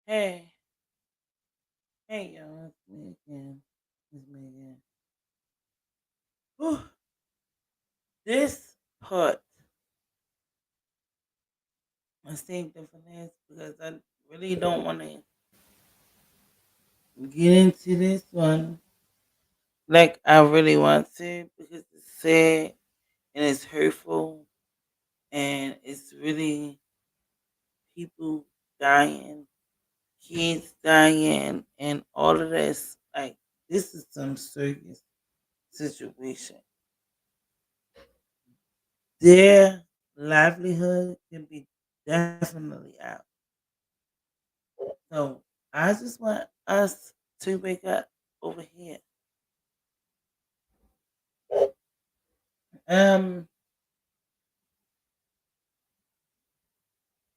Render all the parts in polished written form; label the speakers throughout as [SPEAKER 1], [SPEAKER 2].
[SPEAKER 1] Hey, hey, y'all, it's me again. It's me again. Whew. This part, I saved it for last because I really don't want to get into this one like I really want to because it's sad and it's hurtful and it's really people dying, kids dying, and all of this. Like, this is some serious situation. Their livelihood can be definitely out. So I just want us to wake up over here. Um,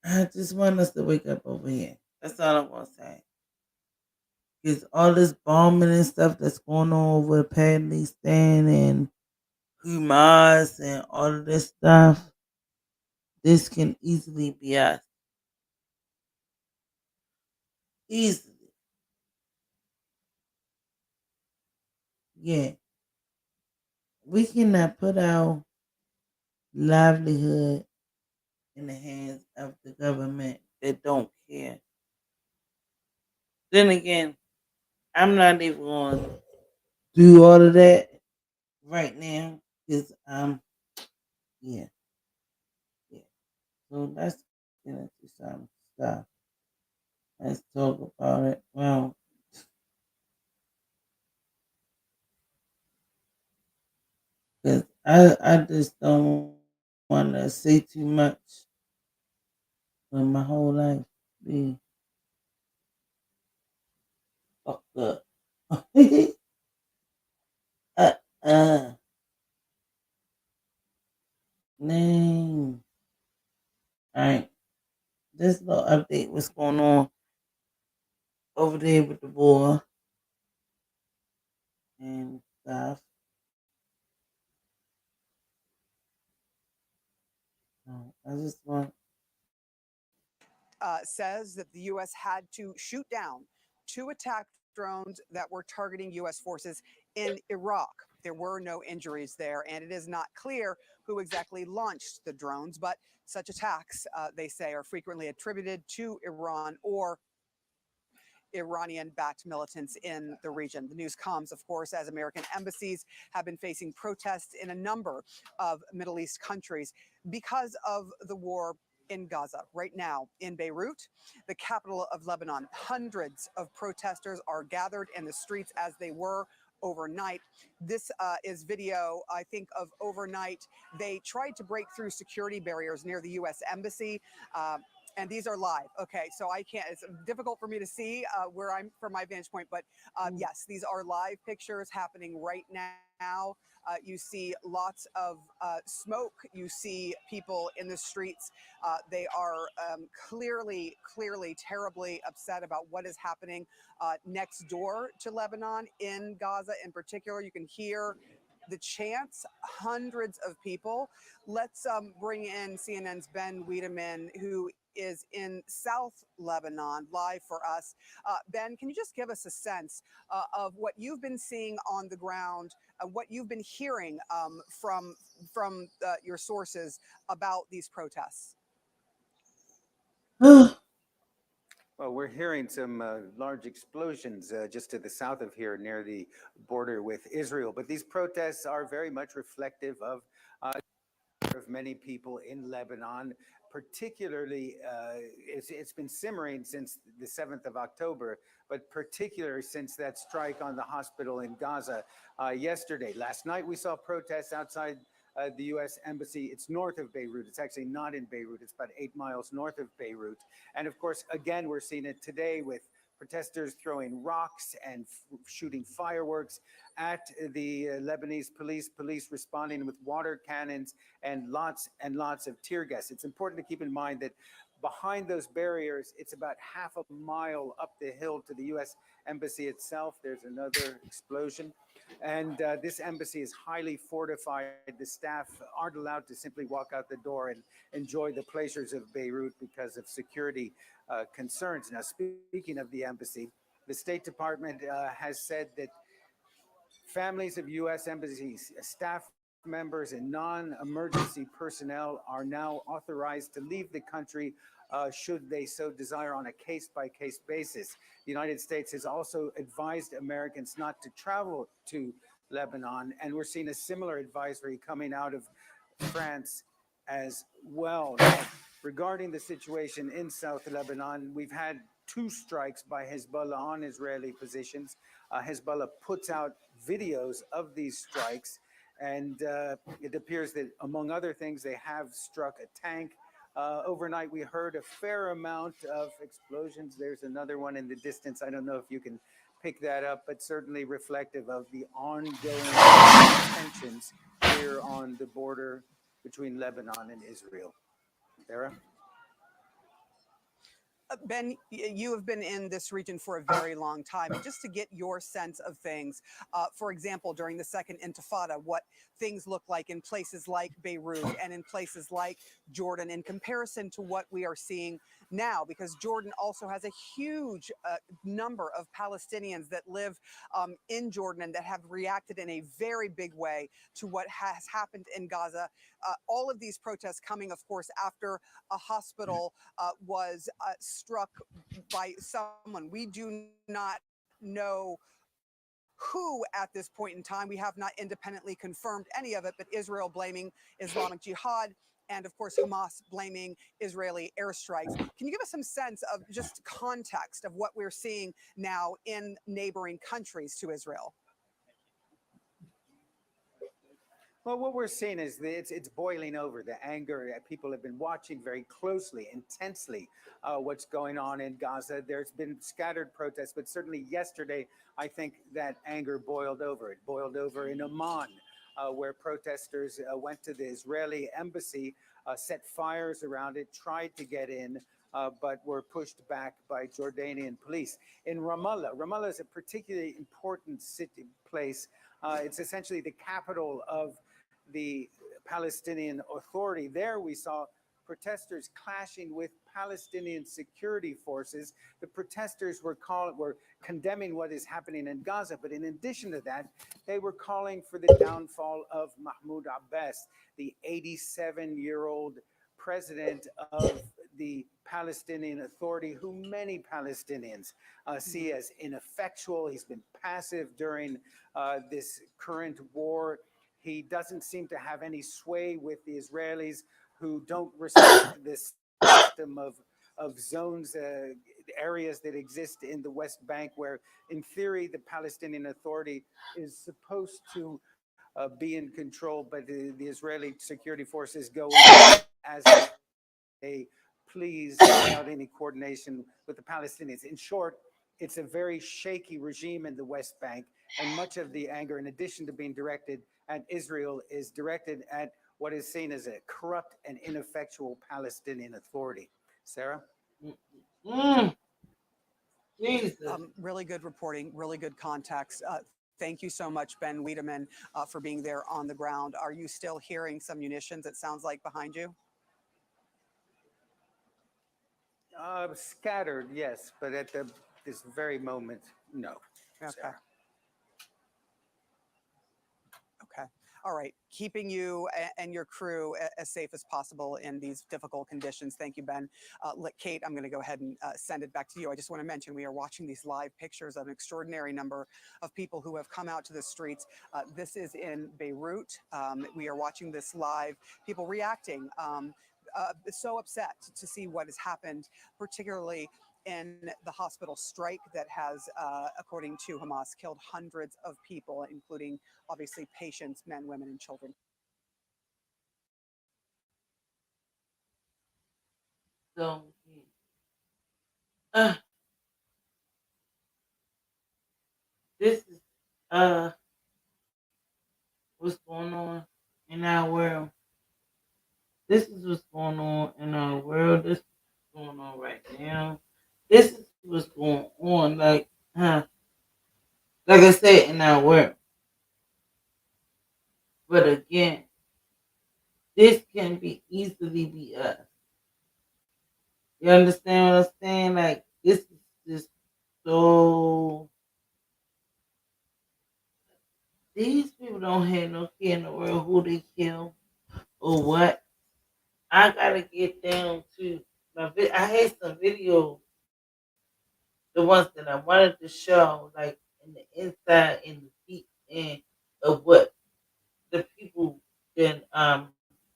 [SPEAKER 1] I just want us to wake up over here. That's all I'm gonna say. Because all this bombing and stuff that's going on over Palestine and Hamas and all of this stuff, this can easily be us. Easily. Yeah. We cannot put our livelihood in the hands of the government that don't care. Then again, I'm not even going to do all of that right now because yeah, yeah. So let's get into some stuff. Let's talk about it. Well, because I just don't want to say too much when my whole life be fucked up. uh, uh, name. All right. This little update, what's going on over there with the war and stuff. I just want.
[SPEAKER 2] Says that the U.S. had to shoot down two attack drones that were targeting U.S. forces in Iraq. There were no injuries there, and it is not clear who exactly launched the drones, but such attacks, they say, are frequently attributed to Iran or Iranian backed militants in the region. The news comes, of course, as American embassies have been facing protests in a number of Middle East countries because of the war in Gaza. Right now in Beirut, the capital of Lebanon, hundreds of protesters are gathered in the streets as they were overnight. This is video, I think, of overnight. They tried to break through security barriers near the U.S. Embassy. And these are live. Okay, so I can't. It's difficult for me to see where I'm from my vantage point, but yes, these are live pictures happening right now. You see lots of smoke. You see people in the streets. They are clearly, terribly upset about what is happening next door to Lebanon in Gaza. In particular, you can hear the chants, hundreds of people. Let's bring in CNN's Ben Wiedemann, who is in South Lebanon, live for us. Ben, can you just give us a sense of what you've been seeing on the ground, what you've been hearing from your sources about these protests?
[SPEAKER 3] Well, we're hearing some large explosions just to the south of here near the border with Israel. But these protests are very much reflective of many people in Lebanon. Particularly, it's been simmering since the 7th of October, but particularly since that strike on the hospital in Gaza yesterday. Last night, we saw protests outside the U.S. Embassy. It's north of Beirut. It's actually not in Beirut. It's about 8 miles north of Beirut. And of course, again, we're seeing it today with protesters throwing rocks and shooting fireworks at the Lebanese police responding with water cannons and lots of tear gas. It's important to keep in mind that Behind those barriers, it's about half a mile up the hill to the U.S. Embassy itself. There's another explosion. And this embassy is highly fortified. The staff aren't allowed to simply walk out the door and enjoy the pleasures of Beirut because of security concerns. Now, speaking of the embassy, the State Department has said that families of U.S. embassies, staff members, and non emergency personnel are now authorized to leave the country should they so desire on a case by case basis. The United States has also advised Americans not to travel to Lebanon, and we're seeing a similar advisory coming out of France as well. Now, regarding the situation in South Lebanon, we've had two strikes by Hezbollah on Israeli positions. Hezbollah puts out videos of these strikes, and it appears that, among other things, they have struck a tank. Overnight, we heard a fair amount of explosions. There's another one in the distance. I don't know if you can pick that up, but certainly reflective of the ongoing tensions here on the border between Lebanon and Israel. Sarah?
[SPEAKER 2] Ben, you have been in this region for a very long time. And just to get your sense of things, for example, during the Second Intifada, what things look like in places like Beirut and in places like Jordan in comparison to what we are seeing now, because Jordan also has a huge number of Palestinians that live in Jordan and that have reacted in a very big way to what has happened in Gaza. All of these protests coming, of course, after a hospital was struck by someone. We do not know who at this point in time. We have not independently confirmed any of it, but Israel blaming Islamic Jihad, and of course Hamas blaming Israeli airstrikes. Can you give us some sense of just context of what we're seeing now in neighboring countries to Israel?
[SPEAKER 3] Well, what we're seeing is that it's boiling over. The anger, people have been watching very closely, intensely, what's going on in Gaza. There's been scattered protests, but certainly yesterday, I think that anger boiled over. It boiled over in Amman, where protesters went to the Israeli embassy, set fires around it, tried to get in, but were pushed back by Jordanian police. In Ramallah, Ramallah is a particularly important city place. It's essentially the capital of the Palestinian Authority. There we saw protesters clashing with Palestinian security forces. The protesters were condemning what is happening in Gaza, but in addition to that, they were calling for the downfall of Mahmoud Abbas, the 87-year-old president of the Palestinian Authority, who many Palestinians see as ineffectual. He's been passive during this current war. He doesn't seem to have any sway with the Israelis, who don't respect this system of zones, areas that exist in the West Bank, where in theory the Palestinian Authority is supposed to be in control, but the Israeli security forces go in as they please without any coordination with the Palestinians. In short, it's a very shaky regime in the West Bank, and much of the anger, in addition to being directed at Israel, is directed at what is seen as a corrupt and ineffectual Palestinian Authority. Sarah?
[SPEAKER 1] Mm, Jesus.
[SPEAKER 2] Really good reporting, really good context. Thank you so much, Ben Wiedemann, for being there on the ground. Are you still hearing some munitions, it sounds like, behind you?
[SPEAKER 3] Scattered, yes, but at this very moment, no.
[SPEAKER 2] Okay.
[SPEAKER 3] Sarah.
[SPEAKER 2] Okay. All right. Keeping you and your crew as safe as possible in these difficult conditions. Thank you, Ben. Kate, I'm going to go ahead and send it back to you. I just want to mention we are watching these live pictures of an extraordinary number of people who have come out to the streets. This is in Beirut. We are watching this live, people reacting. So upset to see what has happened, particularly in the hospital strike that has, according to Hamas, killed hundreds of people, including obviously patients, men, women, and children.
[SPEAKER 1] So, uh, this is uh what's going on in our world. This is what's going on in our world. This is going on right now. This is what's going on. Like I said, in our world. But again, this can be easily be us. You understand what I'm saying? Like this is just so. These people don't have no care in the world who they kill or what. I gotta get down to I had some videos, the ones that I wanted to show, like in the inside and the deep end of what the people then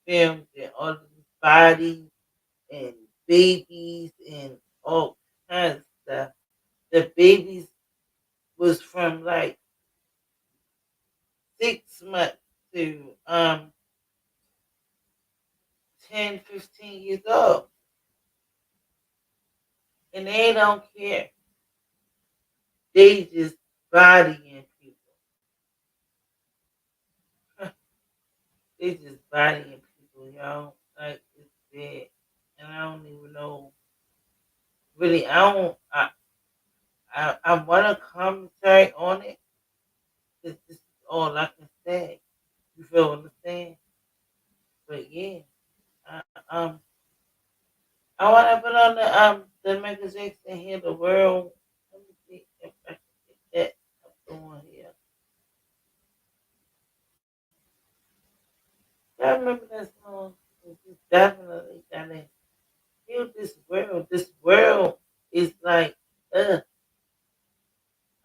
[SPEAKER 1] filmed and all of these bodies and babies and all kinds of stuff. The babies was from like 6 months to 10, 15 years old. And they don't care. They just bodying people. They just bodying people, y'all. Like it's bad. And I don't even know really I wanna commentary on it because this is all I can say. You feel what I'm saying? But yeah. I, I wanna put on the Michael Jackson here the world. Let me see if I can get that up on here. I remember that song. It's definitely gotta heal this world. This world is like,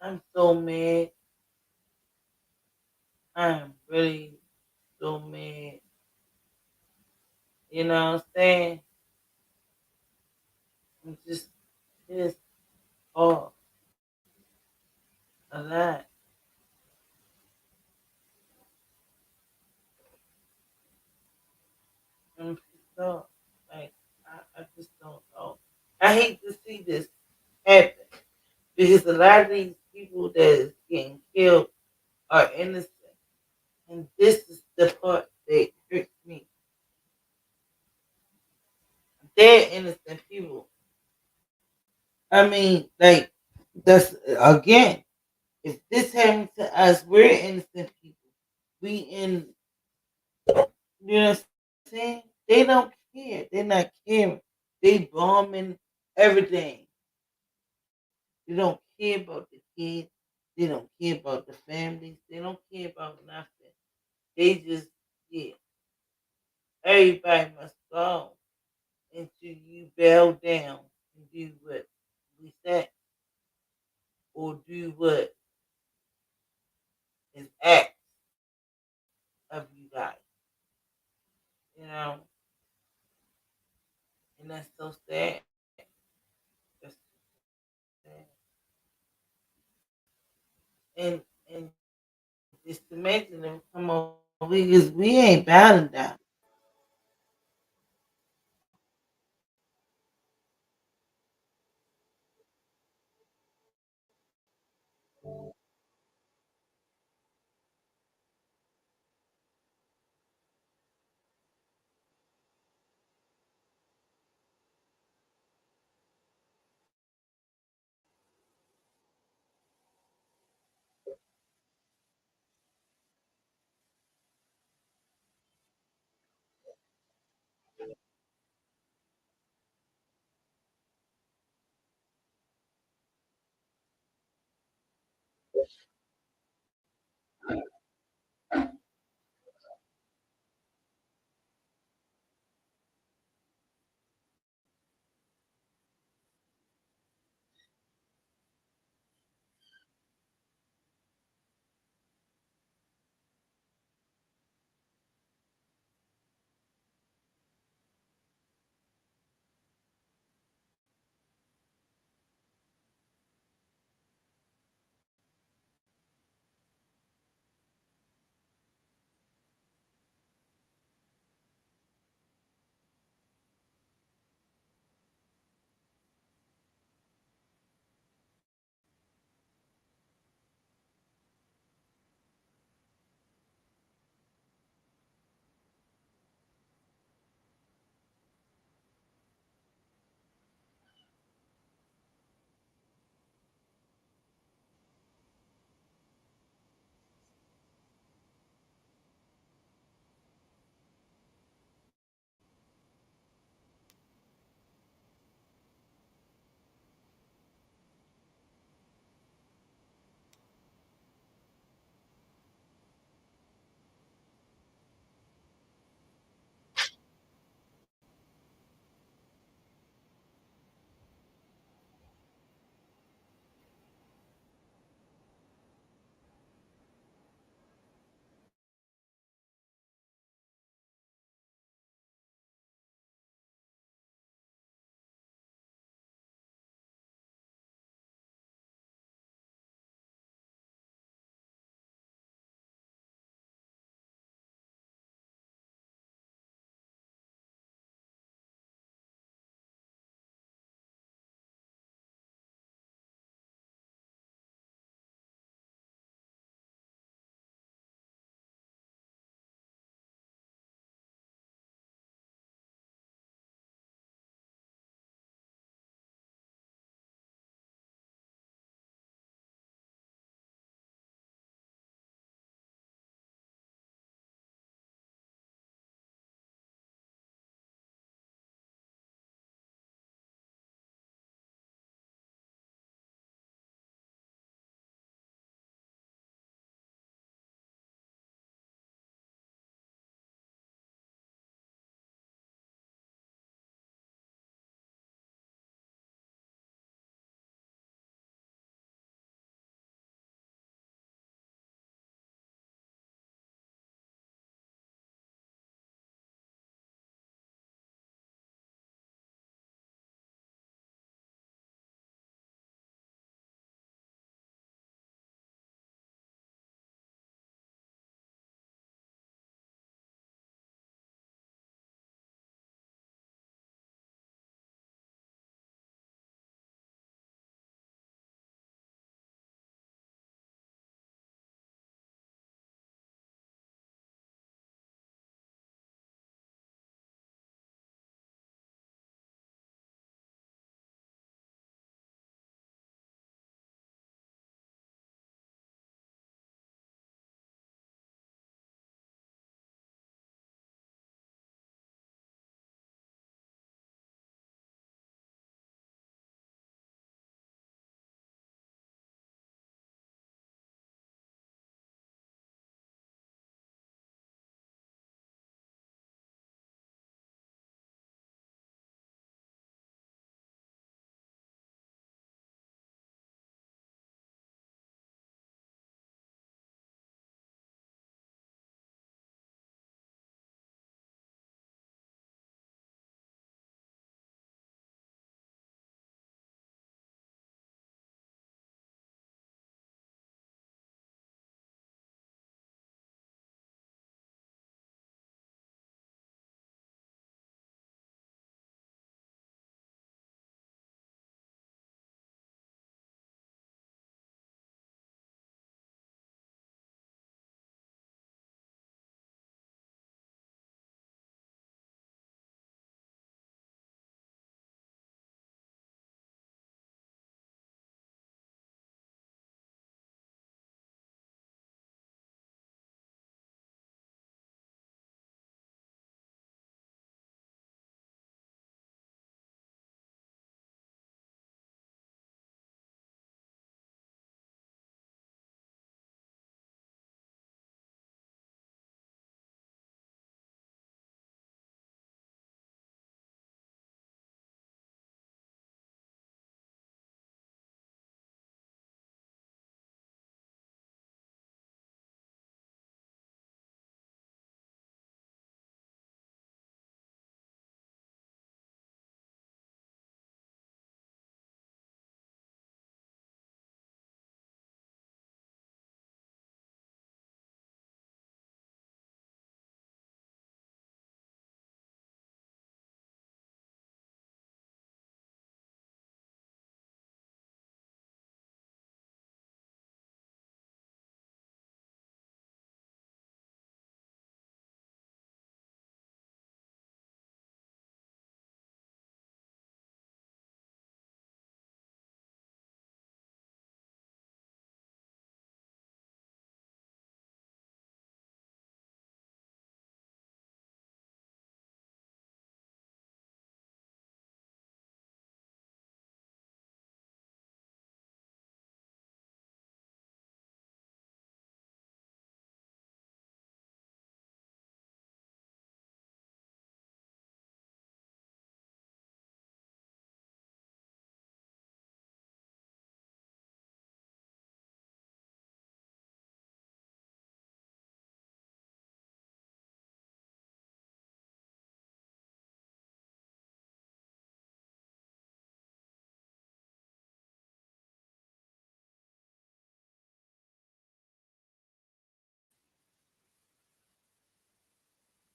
[SPEAKER 1] I'm so mad. I'm really so mad. You know what I'm saying? I'm just pissed off a lot. I'm pissed off. Like, I just don't know. I hate to see this happen because a lot of these people that is getting killed are innocent. And this is the part that hurts me. They're innocent people. I mean, like, that's again, if this happened to us, we're innocent people. We in, you know what I'm saying? They don't care. They're not caring. They bombing everything. They don't care about the kids. They don't care about the families. They don't care about nothing. They just, yeah, everybody must go until you bow down and do what we say or do what is asked of you guys. You know, and that's so sad. That's sad. And just imagine them come over because we ain't bowing down.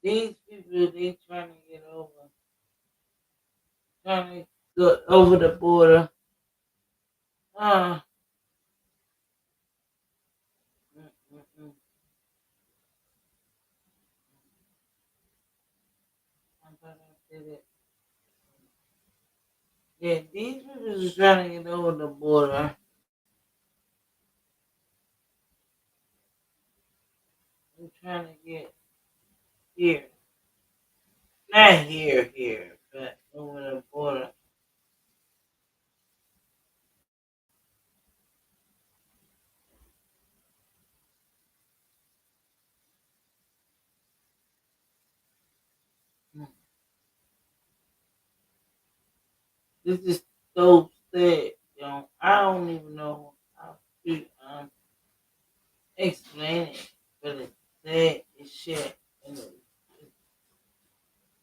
[SPEAKER 1] these people they trying to get over, trying to go over the border. Uh, mm, mm, mm. I'm trying to say that. Yeah, these people is trying to get over the border. They're trying to get here, not here, but over the border. Mm. This is so sad, I don't even know how to explain it, but it's sad as shit, and it's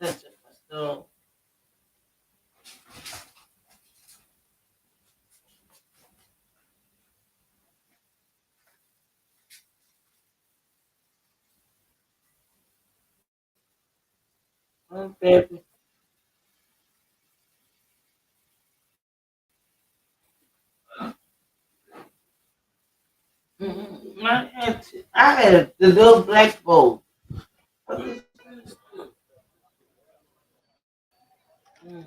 [SPEAKER 1] such a so. Baby. I had the little black bowl. Mm.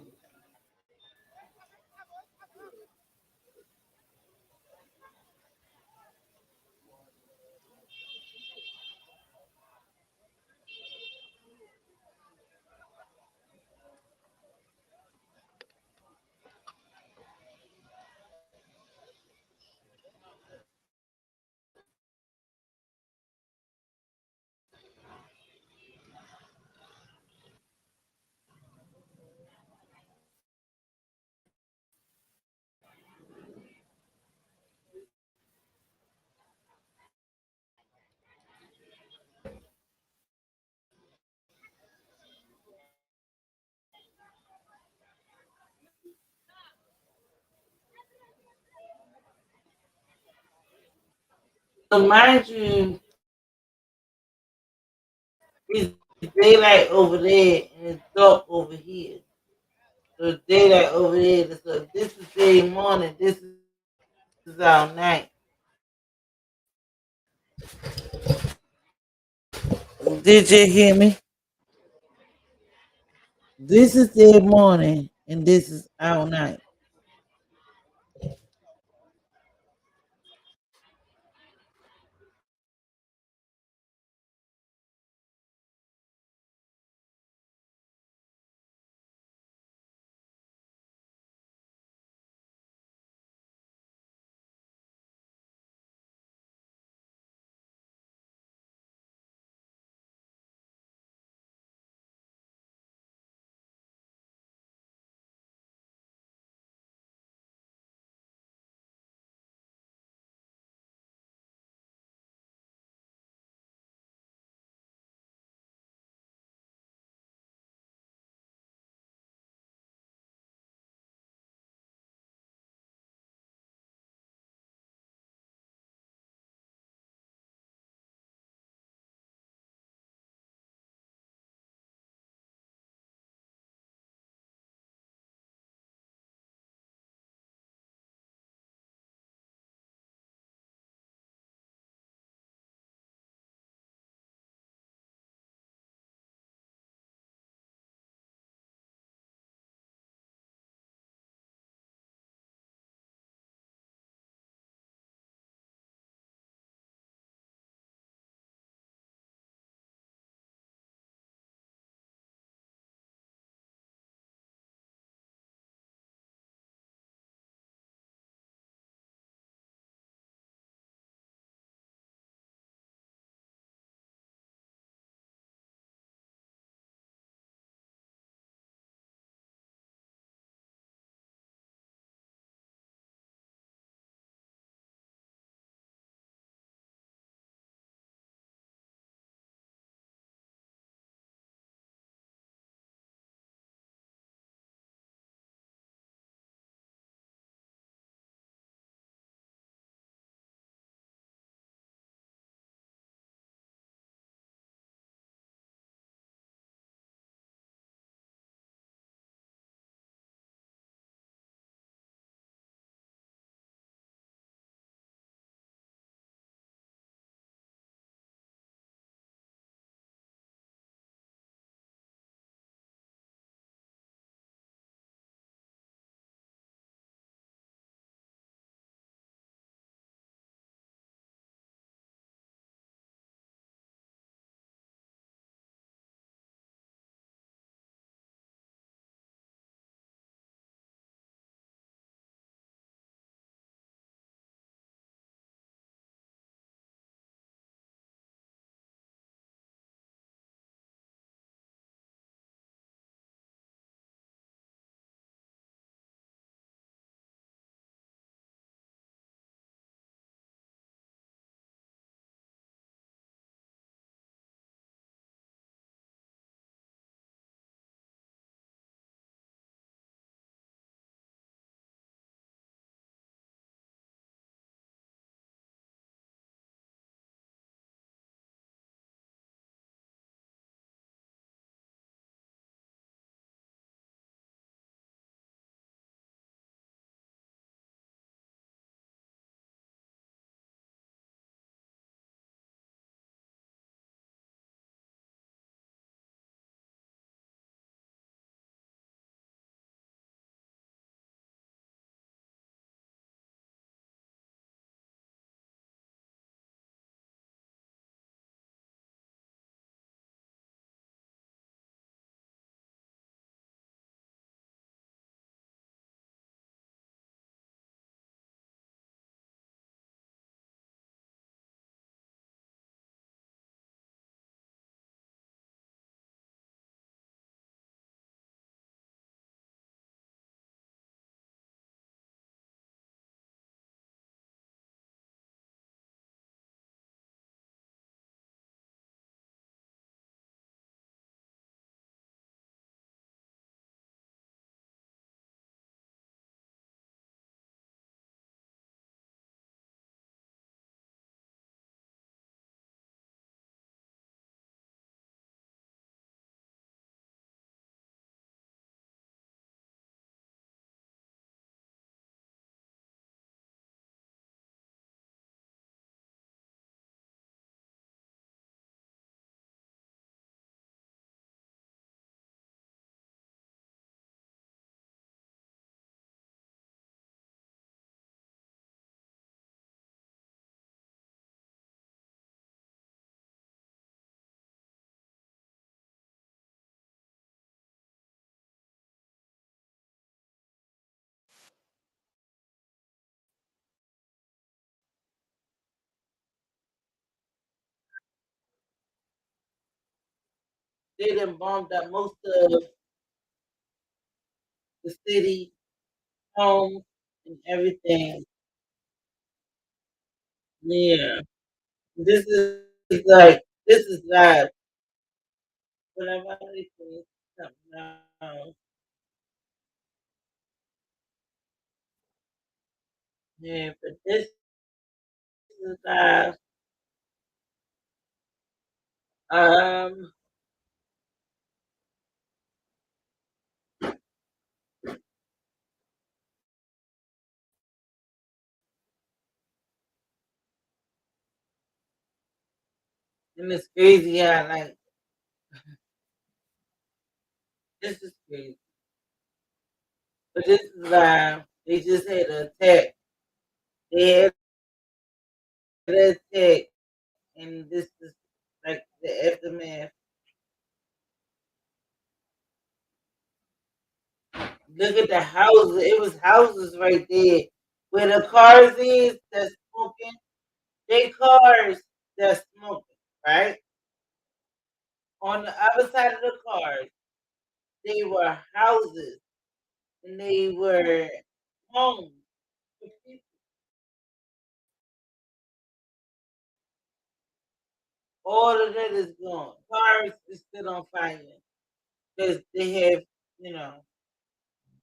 [SPEAKER 1] So mind you, it's daylight over there and it's dark over here. So it's daylight over there. So this is day morning. This is our night. Did you hear me? This is their morning and this is our night. they done bombed up most of the city, homes, and everything. Yeah, this is live. Whenever I listen to something else, yeah, but this is live. Um, and it's crazy how like this is crazy. But this is live. They just had an attack. They had an attack, and this is like the aftermath. Look at the houses. It was houses right there where the cars is that's smoking. They cars that's smoking, right? On the other side of the cars, they were houses and they were homes for people. All of that is gone. Cars is still on fire because they have, you know,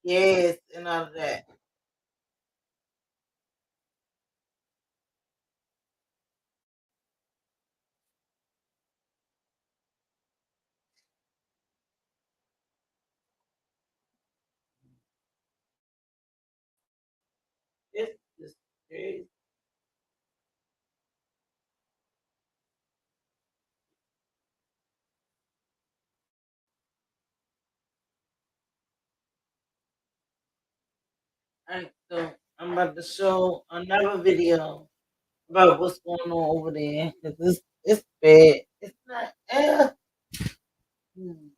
[SPEAKER 1] gas and all of that. It's just crazy. Alright, so I'm about to show another video about what's going on over there. 'Cause it's bad. It's not. Hmm,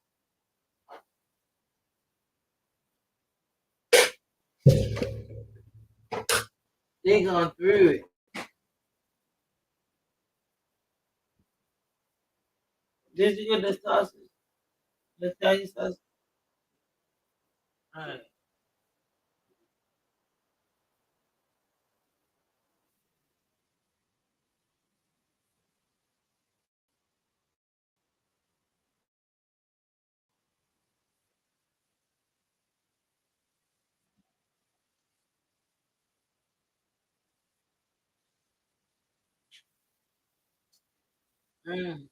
[SPEAKER 1] they going through it. Did you get the sausage? The Italian sausage? All right. Mm,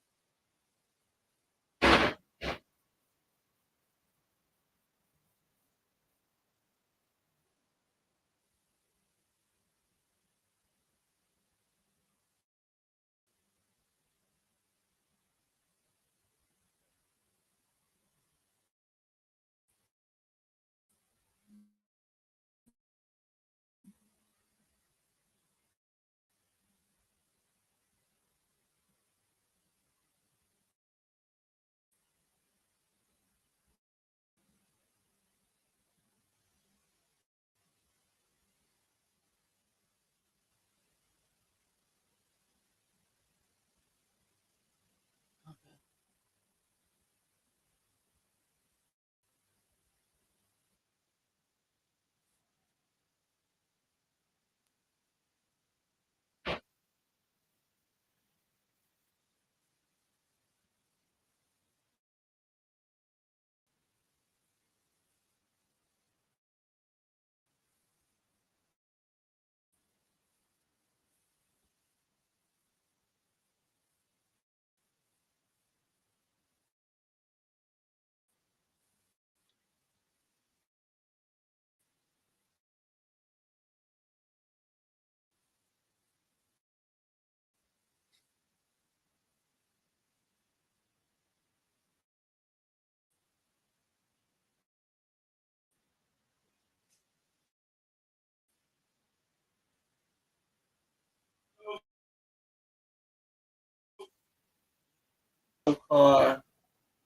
[SPEAKER 1] okay. Car.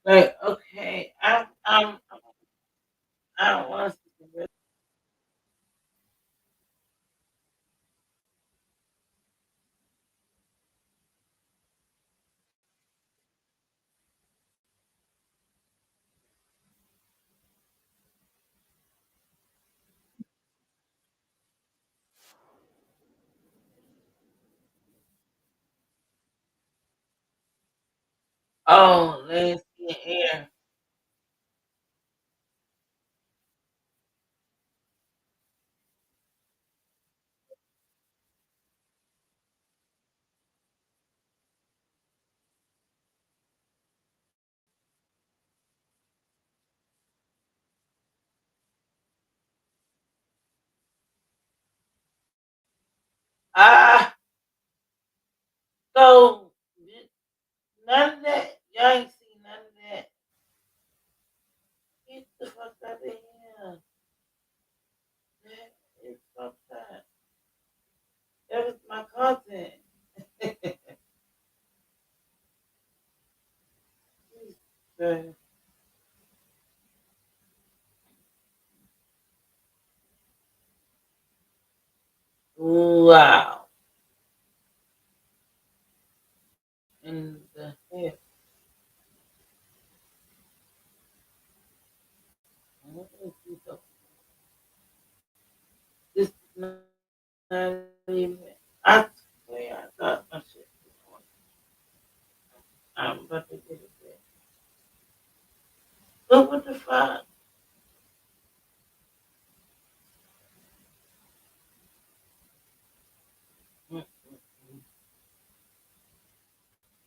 [SPEAKER 1] Like, okay, I don't want to. Oh, land, sea, and air. Ah, so none of that. Y'all ain't seen none of that. Get the fuck out of here. That is fucked up. That was my cousin. Jesus. Wow. In the head. What is he talking? This is not even. I swear I thought my shit was on. I'm about to get it back. But what the fuck? Mm-mm.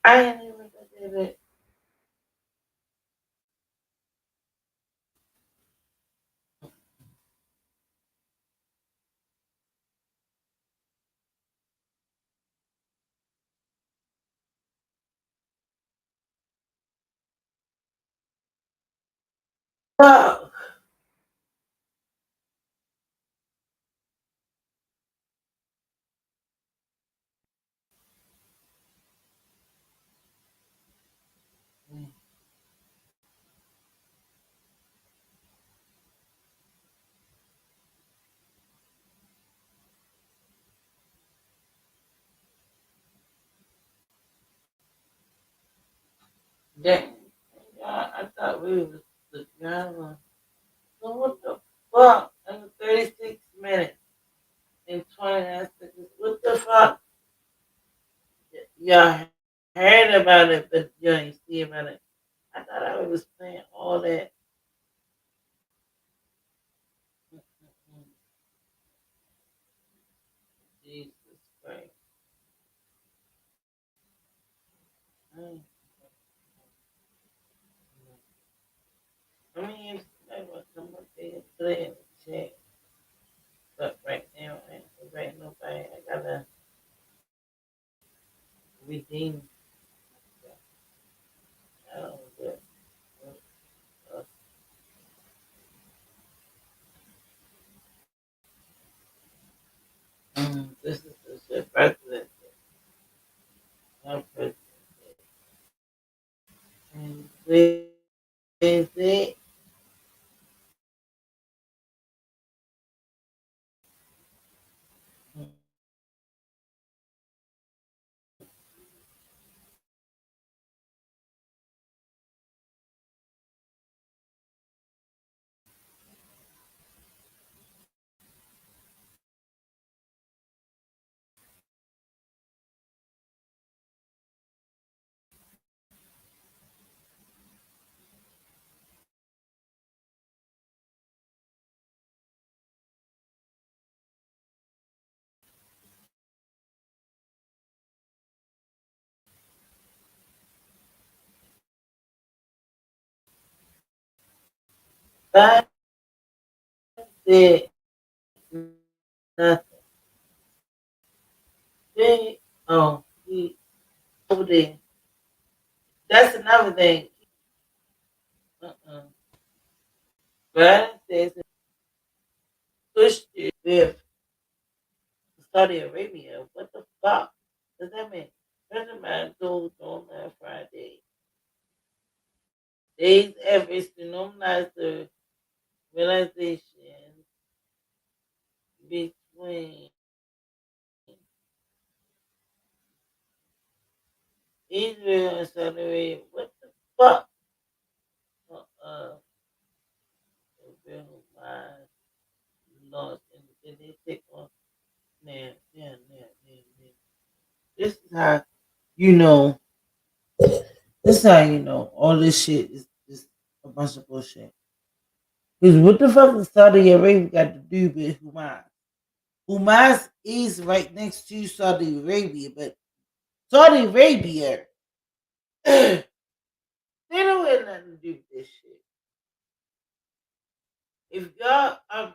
[SPEAKER 1] I ain't even looked at it. Fuck. Dang. I thought we was together. So what the fuck? In 36 minutes and 29 seconds. What the fuck? Y'all heard about it, but you ain't see about it. I thought I was playing all that. Mm-mm-mm. Jesus Christ. I ain't- I mean, if somebody would come up there and put it in the chat, but right now, I ain't right nobody. I gotta redeem myself. I don't know. Uh, this is the president. Our president. And they say, God said nothing. They, oh, he over there. That's another thing. Uh-uh. God says pushed it with Saudi Arabia. What the fuck does that mean? Friend of mine told on that Friday. These efforts to normalize the realization between Israel and Saudi Arabia. What the fuck? Uh, my lost and then they take on now. This is how you know This how you know all this shit is just a bunch of bullshit. Because what the fuck does Saudi Arabia got to do with Hamas? Hamas is right next to Saudi Arabia, but Saudi Arabia, they don't have nothing to do with this shit. If y'all, I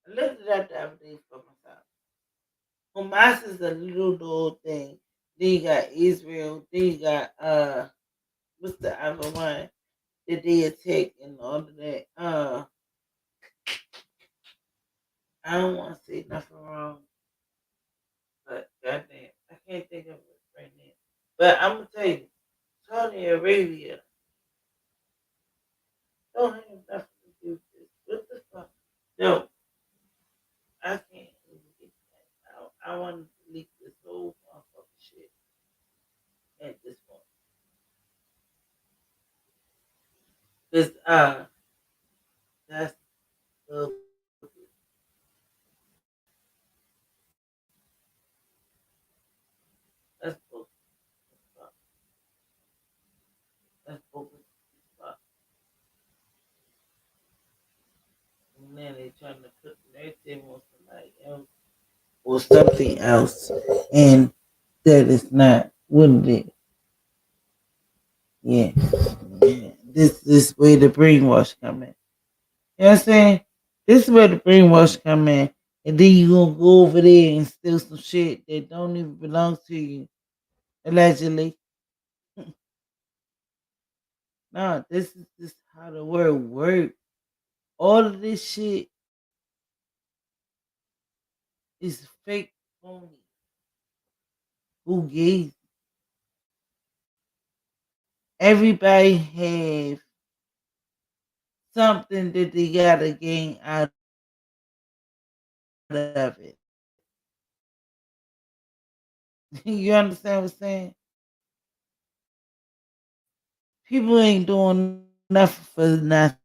[SPEAKER 1] looked it up the other day for myself. Hamas is a little thing. Then you got Israel. Then you got what's the other one that they attack and all of that? I don't want to say nothing wrong, but goddamn, I can't think of it right now. But I'm gonna tell you, Saudi Arabia don't have nothing to do with this. What the fuck? No, I can't even get that. I want to delete this whole motherfucking shit at this point. Cause that's the that's bogus. That's bogus. And then they trying to put narrative on somebody else or something else, and that is not what it is. Yeah, yeah. This way the brainwash come in. You know what I'm saying? This is where the brainwash come in, and then you gonna go over there and steal some shit that don't even belong to you, allegedly. No, this is just how the world works. All of this shit is fake phony. Who gave everybody have something that they gotta gain out of it. You understand what I'm saying? People ain't doing nothing for nothing.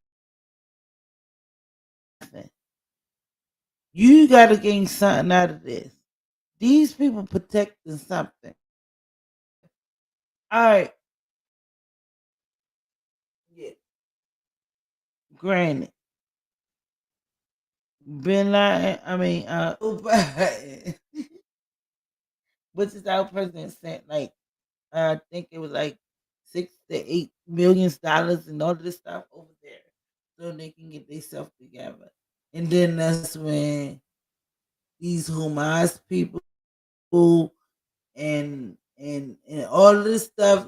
[SPEAKER 1] You gotta gain something out of this. These people protecting something. All right, yeah. Granted, Bin Laden, I mean, Biden, which is our president sent like I think it was like $6 to $8 million and all this stuff over there, so they can get themselves together. And then that's when these Hamas people and all of this stuff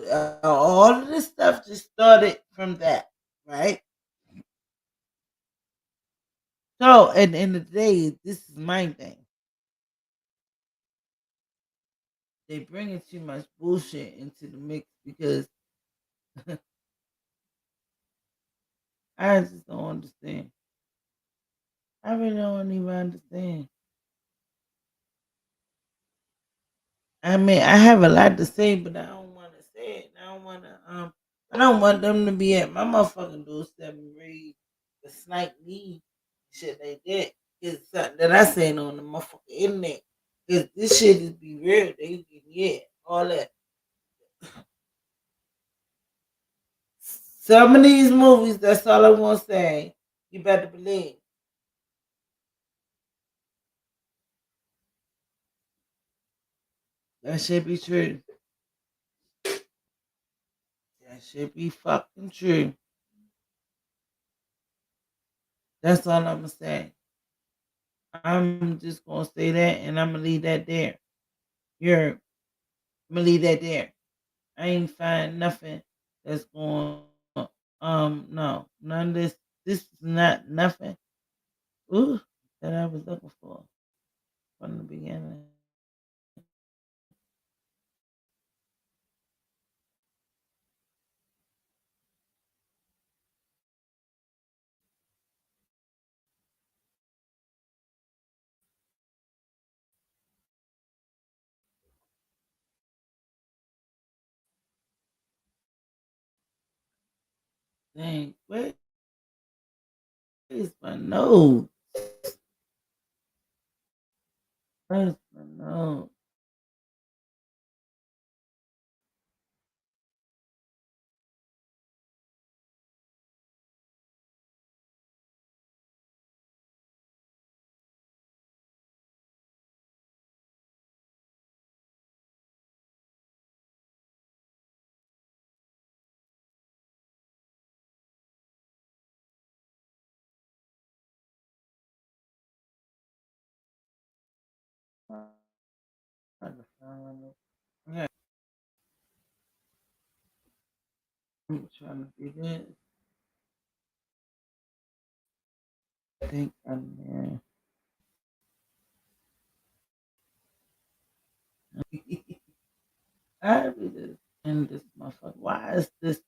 [SPEAKER 1] just started from that, right? So at the end of the day, this is my thing. They bringing too much bullshit into the mix because I just don't understand. I really don't even understand. I mean, I have a lot to say, but I don't want to say it. I don't want to. I don't want them to be at my motherfucking doorstep and read the snipe me shit like that. It's something that I seen on the motherfucking internet. Cause this shit is be real. They can all that. Some of these movies, that's all I want to say. You better believe that shit be true. That shit be fucking true. That's all I'm gonna say. I'm just gonna say that, and I'm gonna leave that there. You're, I'm gonna leave that there. I ain't find nothing that's going. No, none of this. This is not nothing. Ooh, that I was looking for from the beginning. Dang, where is my nose? Where's my nose? I can find it. Yeah, I'm trying to do this. I think I'm there. I be this in this motherfucker. Why is this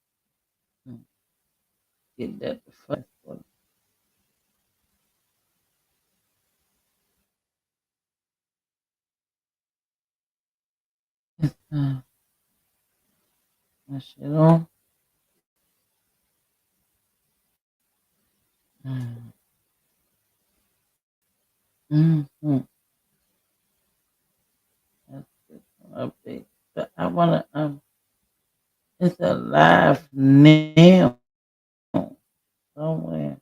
[SPEAKER 1] get that the first one? Uh, my shit on. Mm, mm. That's just an update. But I wanna it's a live now somewhere.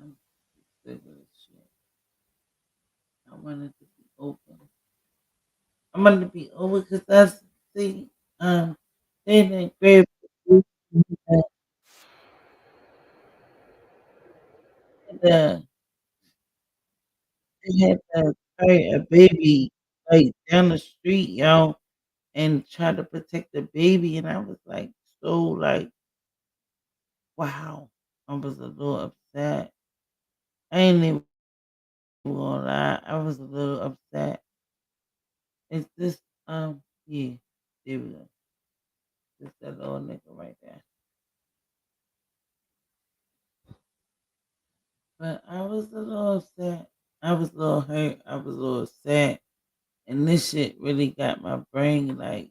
[SPEAKER 1] I'm sick of this shit. I want it to be open. I want it to be over because I see they didn't grab the they had to carry a baby like down the street, y'all, and try to protect the baby, and I was like so like wow. I was a little upset. I ain't even gonna lie. I was a little upset. It's this yeah, there we go. Just that little nigga right there. But I was a little upset. I was a little hurt. I was a little sad. And this shit really got my brain like,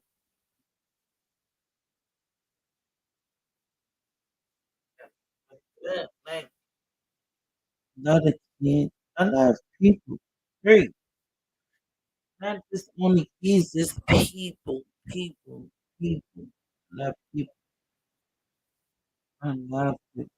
[SPEAKER 1] like a lot of kids, a lot of people, period. Not just only kids, just people. I love people. I love people.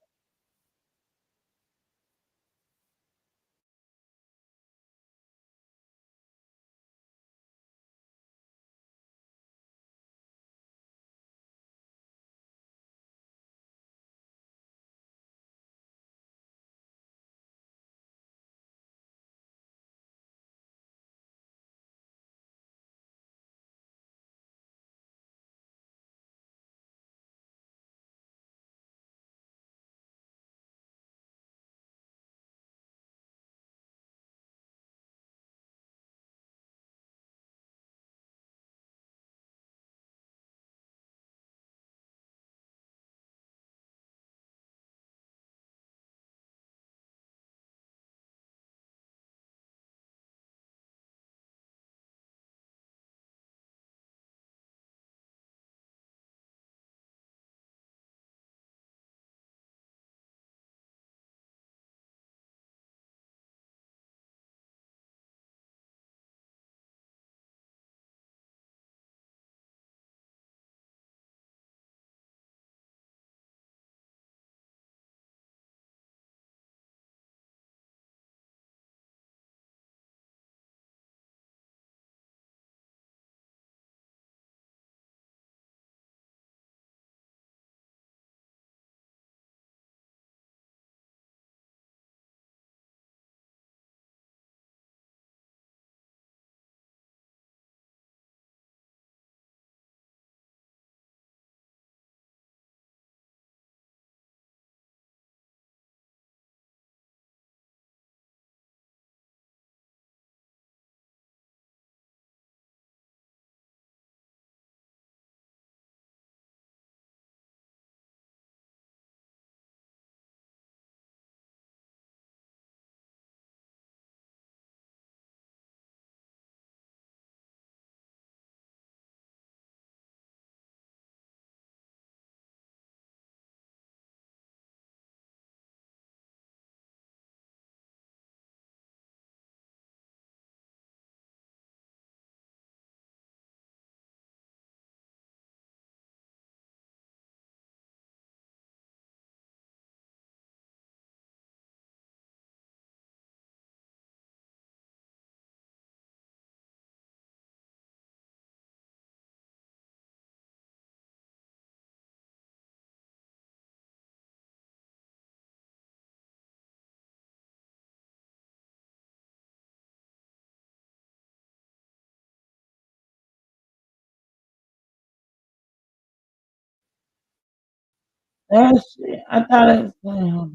[SPEAKER 1] That's it. I thought it was.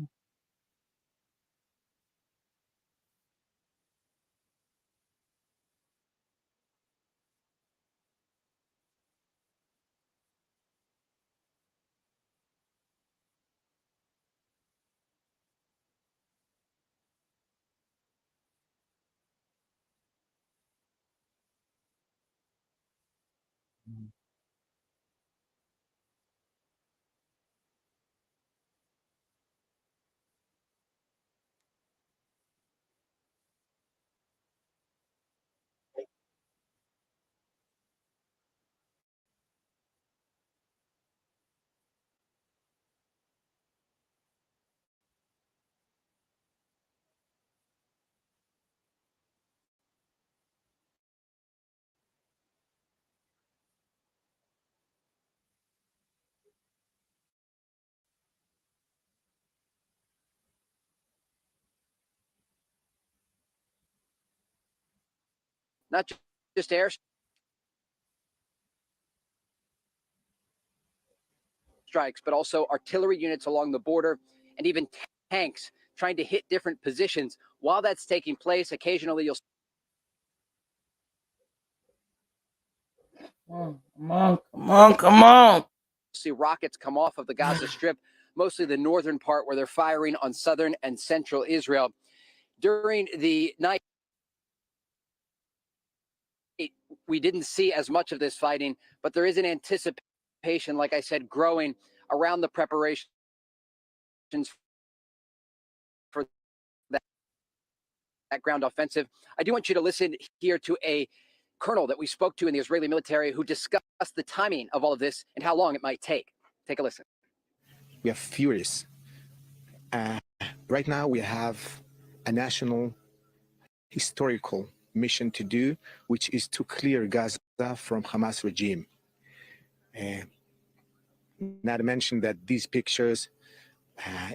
[SPEAKER 4] Not just air strikes, but also artillery units along the border and even tanks trying to hit different positions. While that's taking place, occasionally you'll
[SPEAKER 1] Come on, come on, come on.
[SPEAKER 4] see rockets come off of the Gaza Strip, mostly the northern part where they're firing on southern and central Israel. During the night, we didn't see as much of this fighting, but there is an anticipation, like I said, growing around the preparations for that ground offensive. I do want you to listen here to a colonel that we spoke to in the Israeli military who discussed the timing of all of this and how long it might take. Take a listen.
[SPEAKER 5] We are furious. Right now, we have a national historical mission to do, which is to clear Gaza from Hamas regime. Not to mention that these pictures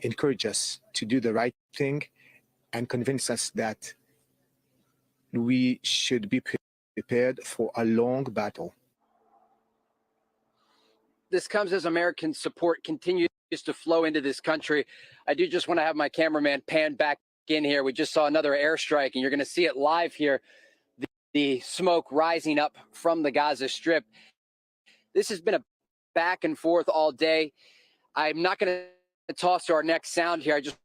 [SPEAKER 5] encourage us to do the right thing and convince us that we should be prepared for a long battle.
[SPEAKER 4] This comes as American support continues to flow into this country. I do just want to have my cameraman pan back in here. We just saw another airstrike, and you're going to see it live here. The smoke rising up from the Gaza Strip. This has been a back and forth all day. I'm not going to toss to our next sound here. I just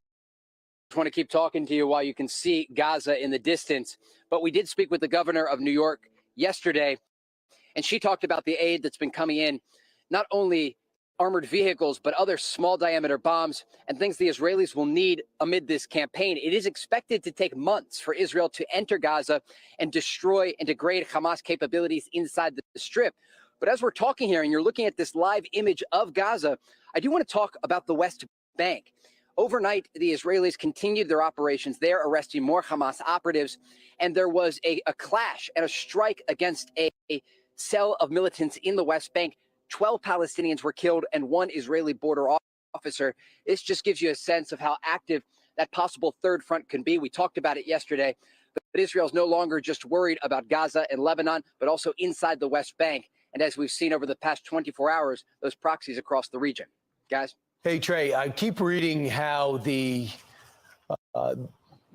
[SPEAKER 4] want to keep talking to you while you can see Gaza in the distance. But we did speak with the governor of New York yesterday, and she talked about the aid that's been coming in, not only armored vehicles, but other small diameter bombs and things the Israelis will need amid this campaign. It is expected to take months for Israel to enter Gaza and destroy and degrade Hamas capabilities inside the Strip. But as we're talking here and you're looking at this live image of Gaza, I do want to talk about the West Bank. Overnight, the Israelis continued their operations there, arresting more Hamas operatives, and there was a clash and a strike against a cell of militants in the West Bank. 12 Palestinians were killed and 1 Israeli border officer. This just gives you a sense of how active that possible third front can be. We talked about it yesterday, but Israel's no longer just worried about Gaza and Lebanon, but also inside the West Bank. And as we've seen over the past 24 hours, those proxies across the region. Guys?
[SPEAKER 6] Hey, Trey, I keep reading how the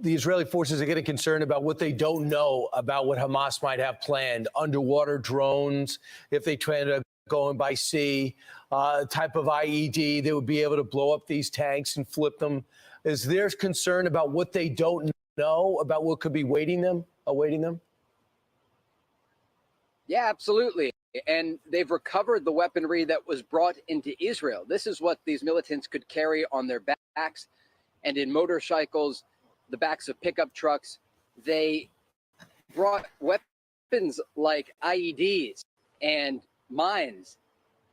[SPEAKER 6] Israeli forces are getting concerned about what they don't know about what Hamas might have planned. Underwater drones, if they try to go in by sea, type of IED, they would be able to blow up these tanks and flip them. Is there concern about what they don't know about what could be awaiting them?
[SPEAKER 4] Yeah, absolutely. And they've recovered the weaponry that was brought into Israel. This is what these militants could carry on their backs and in motorcycles, the backs of pickup trucks. They brought weapons like IEDs and mines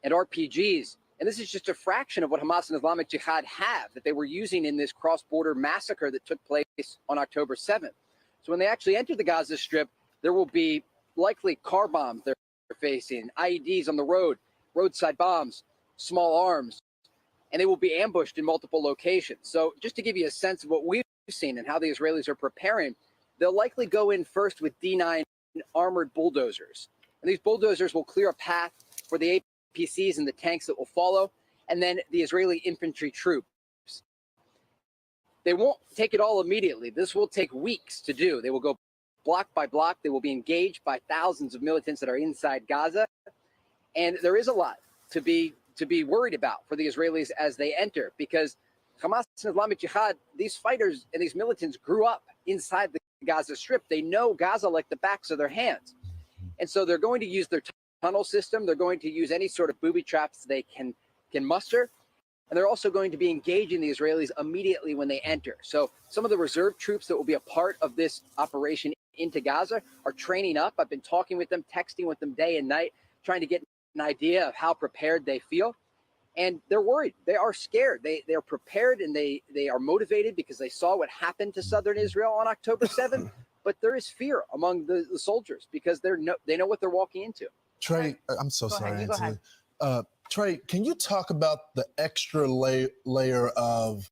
[SPEAKER 4] and RPGs. And this is just a fraction of what Hamas and Islamic Jihad have that they were using in this cross-border massacre that took place on October 7th. So when they actually enter the Gaza Strip, there will be likely car bombs they're facing, IEDs on the road, roadside bombs, small arms, and they will be ambushed in multiple locations. So just to give you a sense of what we've seen and how the Israelis are preparing, they'll likely go in first with D9 armored bulldozers. And these bulldozers will clear a path for the APCs and the tanks that will follow. and then the Israeli infantry troops. They won't take it all immediately. This will take weeks to do. They will go block by block. They will be engaged by thousands of militants that are inside Gaza. And there is a lot to be worried about for the Israelis as they enter, because Hamas and Islamic Jihad, these fighters and these militants grew up inside the Gaza Strip. They know Gaza like the backs of their hands. And so they're going to use their tunnel system. They're going to use any sort of booby traps they can muster. And they're also going to be engaging the Israelis immediately when they enter. So some of the reserve troops that will be a part of this operation into Gaza are training up. I've been talking with them, texting with them day and night, trying to get an idea of how prepared they feel. And they're worried. They are scared. They're prepared, and they are motivated because they saw what happened to southern Israel on October 7th. But there is fear among the soldiers because they know what they're walking into.
[SPEAKER 7] Trey, I'm so sorry,
[SPEAKER 2] Go ahead.
[SPEAKER 7] Anthony. Trey, can you talk about the extra layer of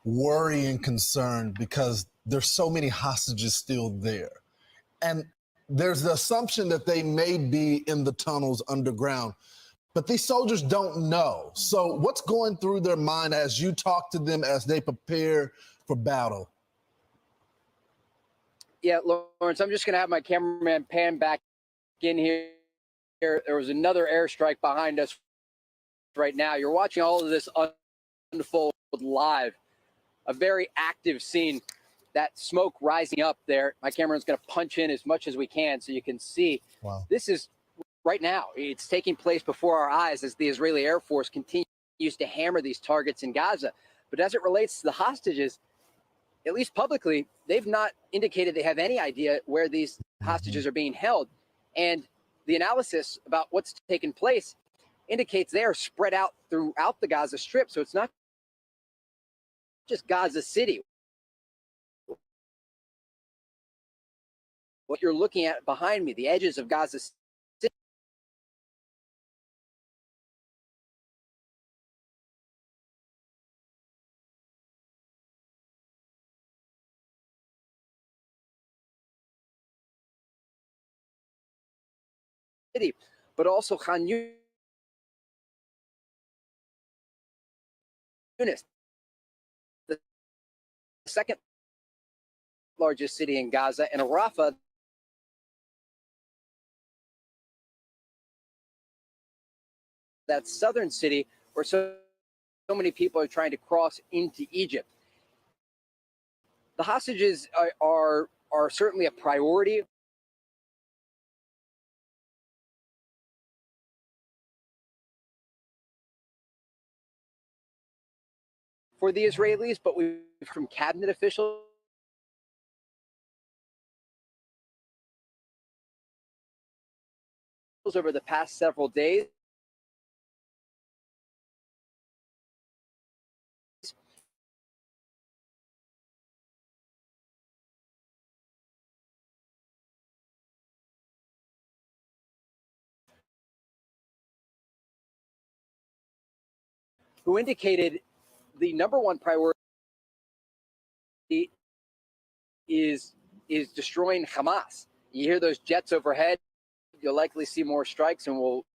[SPEAKER 7] worry and concern because there's so many hostages still there? And there's the assumption that they may be in the tunnels underground, but these soldiers don't know. So what's going through their mind as you talk to them as they prepare for battle?
[SPEAKER 4] Yeah, Lawrence, I'm just going to have my cameraman pan back in here. There was another airstrike behind us right now. You're watching all of this unfold live. A very active scene. That smoke rising up there. My cameraman's going to punch in as much as we can so you can see.
[SPEAKER 7] Wow.
[SPEAKER 4] This is right now. It's taking place before our eyes as the Israeli Air Force continues to hammer these targets in Gaza. But as it relates to the hostages, at least publicly, they've not indicated they have any idea where these hostages are being held. And the analysis about what's taken place indicates they are spread out throughout the Gaza Strip. So it's not just Gaza City. What you're looking at behind me, the edges of Gaza City, but also Khan Yunis, the second largest city in Gaza, and Rafah, that southern city where so many people are trying to cross into Egypt. The hostages are certainly a priority. For the Israelis, but we've heard from cabinet officials over the past several days who indicated the number one priority is destroying Hamas. You hear those jets overhead, you'll likely see more strikes, and we'll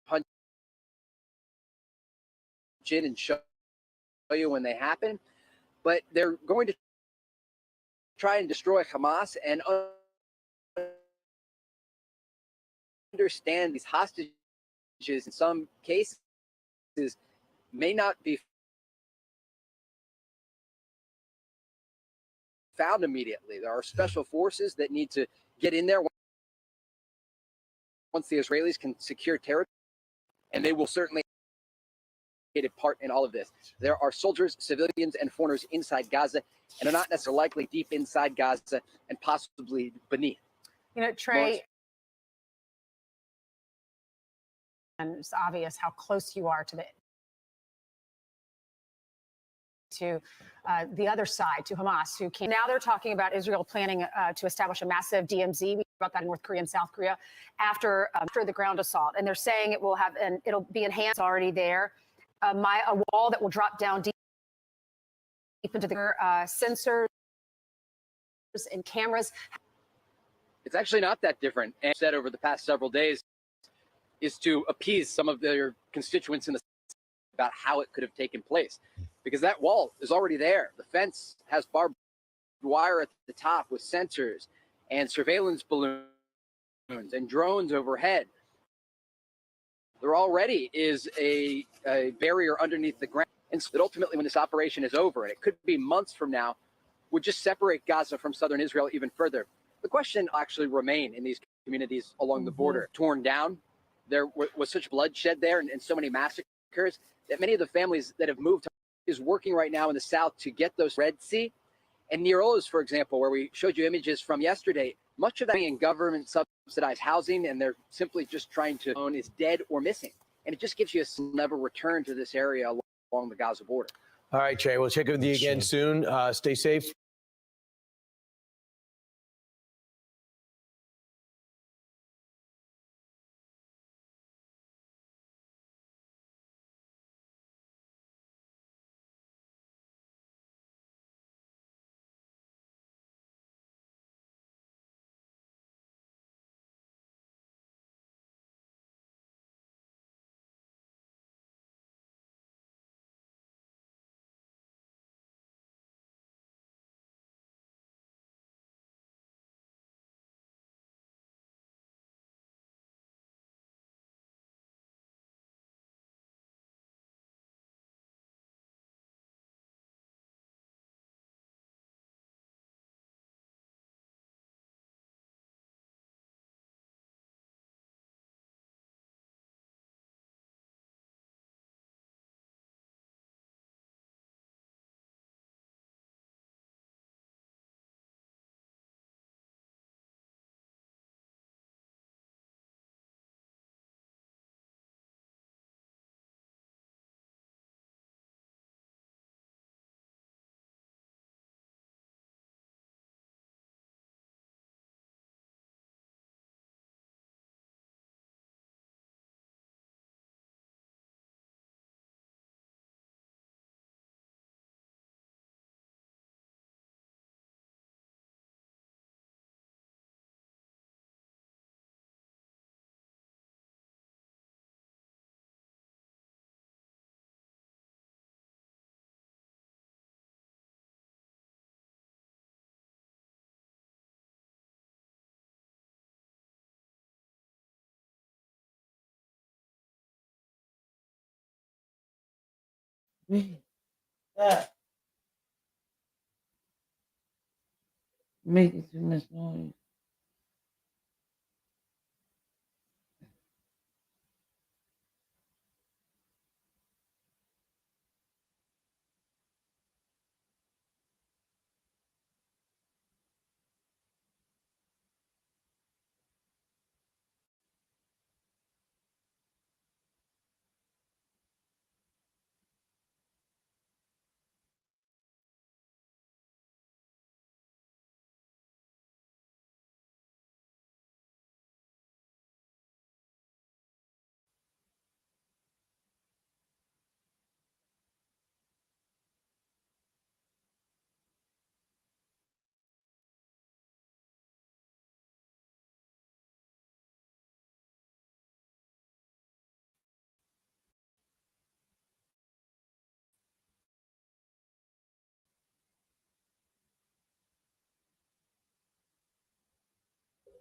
[SPEAKER 4] punch in and show you when they happen. But they're going to try and destroy Hamas and understand these hostages in some cases may not be found immediately. There are special forces that need to get in there once the Israelis can secure territory, and they will certainly take a part in all of this. There are soldiers, civilians, and foreigners inside Gaza, and are not necessarily likely deep inside Gaza and possibly beneath.
[SPEAKER 2] You know, Trey, and it's obvious how close you are to the other side, to Hamas, who came. Now they're talking about Israel planning to establish a massive DMZ. We brought that in North Korea and South Korea after the ground assault, and they're saying it will have, and it'll be enhanced. Already there, a wall that will drop down deep into the sensors and cameras.
[SPEAKER 4] It's actually not that different. And said over the past several days, is to appease some of their constituents in the about how it could have taken place, because that wall is already there. The fence has barbed wire at the top with sensors and surveillance balloons and drones overhead. There already is a barrier underneath the ground. And so that ultimately, when this operation is over, and it could be months from now, would just separate Gaza from southern Israel even further. The question actually remain in these communities along the border, torn down. There was such bloodshed there and so many massacres that many of the families that have moved is working right now in the south to get those Red Sea. And near Oz, for example, where we showed you images from yesterday, much of that in government subsidized housing, and they're simply just trying to own is dead or missing. And it just gives you a never return to this area along the Gaza border.
[SPEAKER 6] All right, Jay, we'll check in with you again soon. Stay safe.
[SPEAKER 1] Stop making too much noise.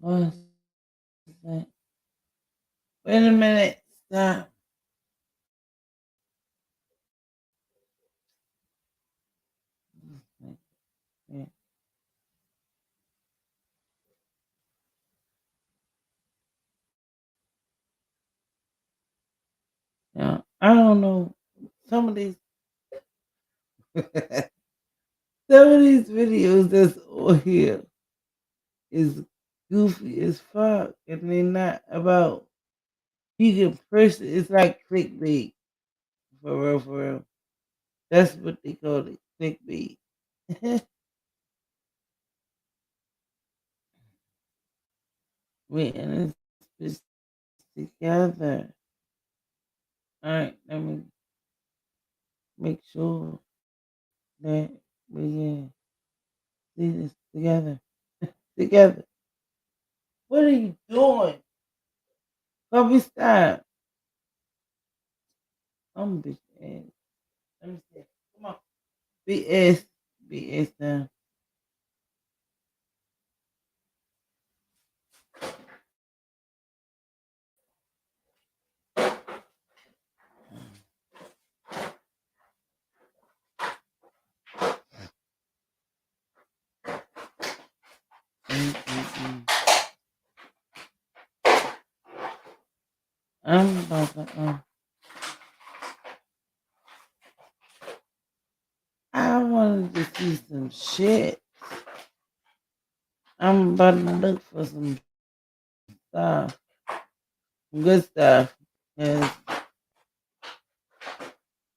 [SPEAKER 1] One second. Wait a minute. Stop. Yeah. Now, I don't know. Some of these some of these videos that's on here is goofy as fuck, and they're not about you can push it. It's like clickbait, for real, for real. That's what they call it, clickbait. We in this bitch together. All right, let me make sure that we can see this together. Together. What are you doing? Kobe, stop. I'm big ass. Let me see. Come on. BS. BS now. Mm-mm-mm. I'm about to, I wanted to see some shit. I'm about to look for some stuff. Good stuff. Cause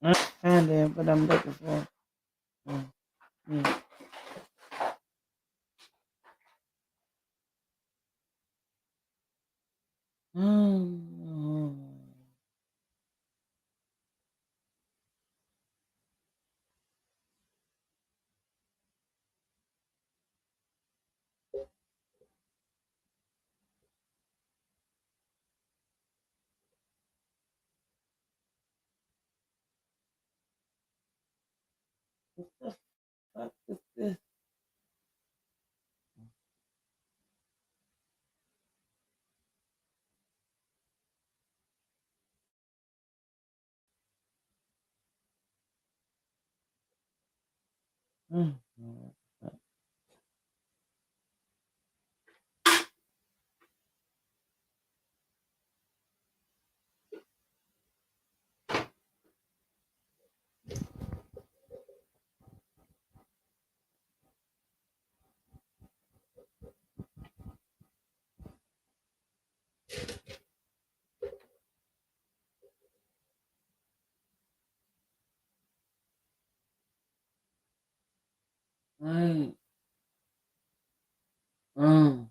[SPEAKER 1] I can't find it, but I'm looking for. Mm, mm. Oh, what the fuck is this? Mm, right. Mm,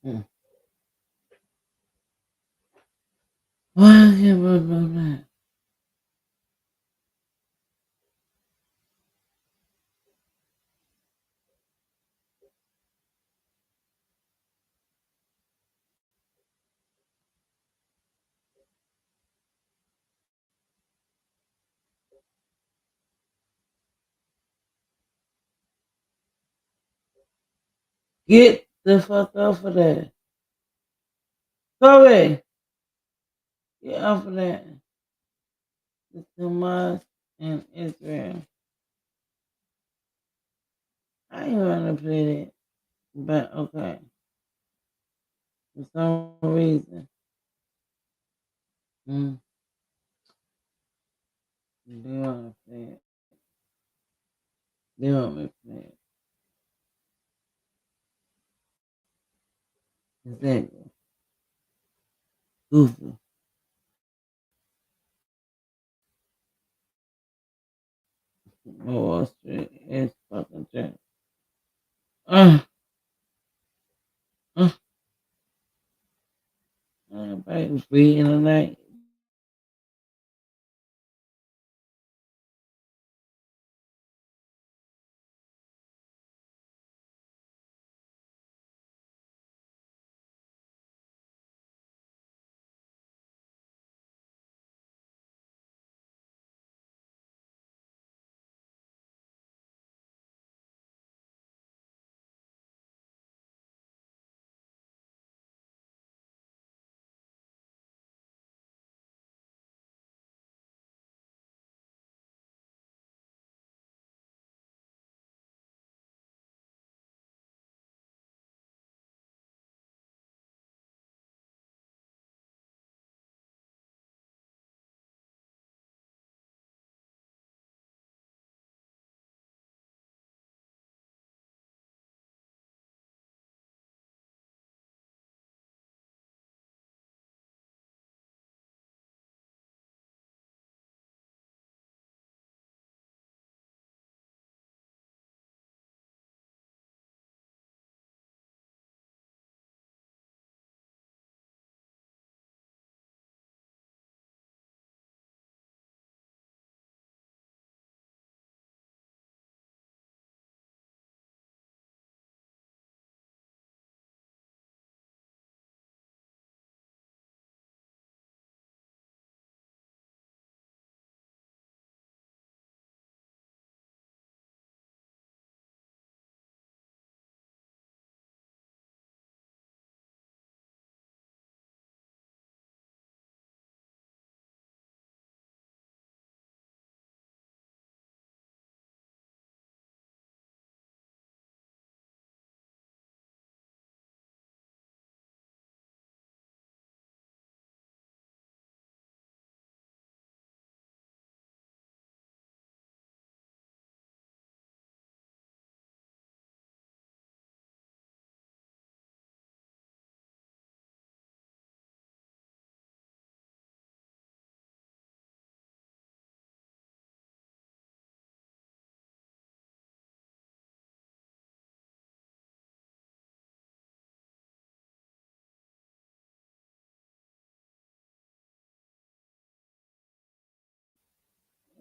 [SPEAKER 1] mm. Why I can't remember that? Get the fuck off of that. Kobe, get off of that. It's Hamas and Israel. I ain't want to play that, but okay. For some reason, mm, they want to play it. They want me to play it. Exactly. Goofy. Wall Street is fucking jack. Uh, uh, Everybody's free in the night.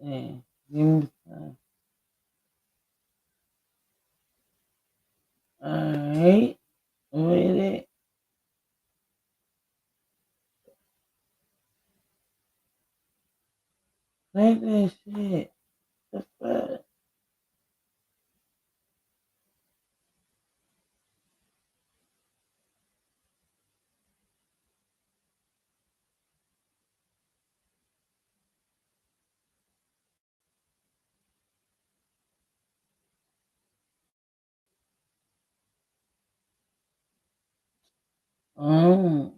[SPEAKER 1] Yeah. Give me time. Alright. With it. Play that shit. The fuck?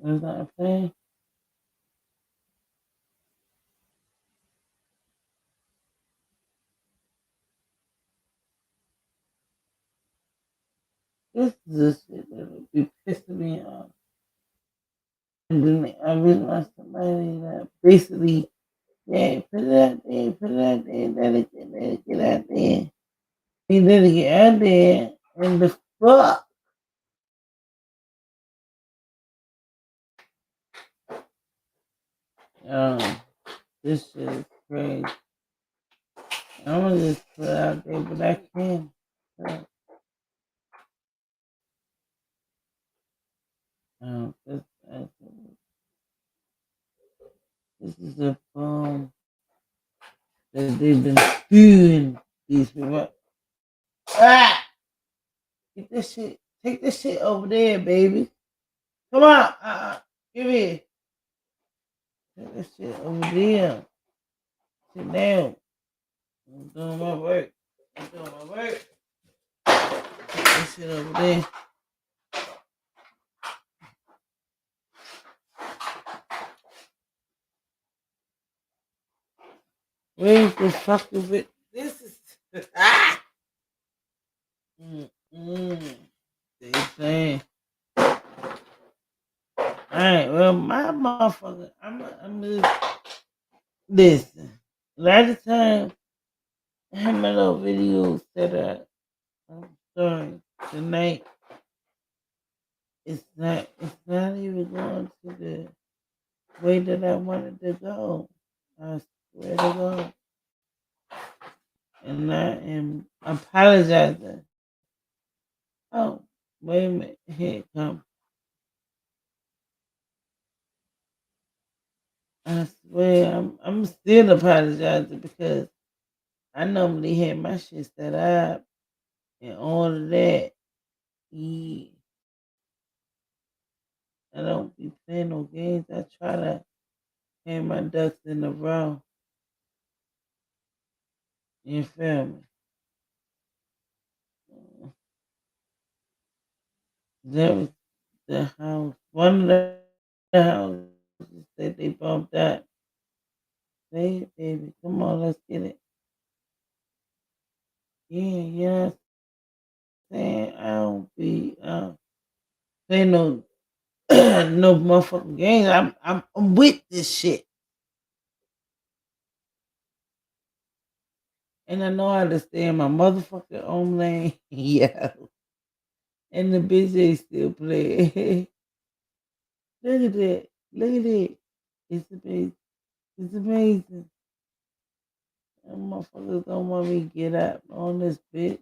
[SPEAKER 1] Is that a thing? This is the shit that would be pissing me off. And then I realized somebody that basically, yeah, put it out there, put it out there, let it get out there. He let it get out there, and the fuck? Um, this shit is crazy. I want to just put it out there, but I can't. So, this, this is the phone that they've been spewing these people. Ah! Get this shit. Take this shit over there, baby. Come on. Give me. Take this shit over there. Sit down. I'm doing my work. I'm doing my work. Take this shit over there. Where's the fucking bit? This is. Ah! Mm-mm. They saying. Alright, well, my motherfucker, I'm just. Listen. A lot of times, I have my little video set up. I'm sorry. Tonight, it's not even going to the way that I wanted to go. I swear to God. And I am apologizing. Oh, wait a minute. Here it comes. I swear I'm still apologizing because I normally had my shit set up and all of that. Yeah. I don't be playing no games. I try to have my ducks in a row. You feel me? That was the house. One of the houses that they bumped out. Say it, baby. Come on, let's get it. Yeah, you know what I'm saying? I don't be playing no no motherfucking games. I'm with this shit. And I know how to stay in my motherfucking own lane. Yeah. And the bitch ain't still playing. Look at that. Look at it. It's amazing. It's amazing. Them motherfuckers don't want me to get up on this bitch.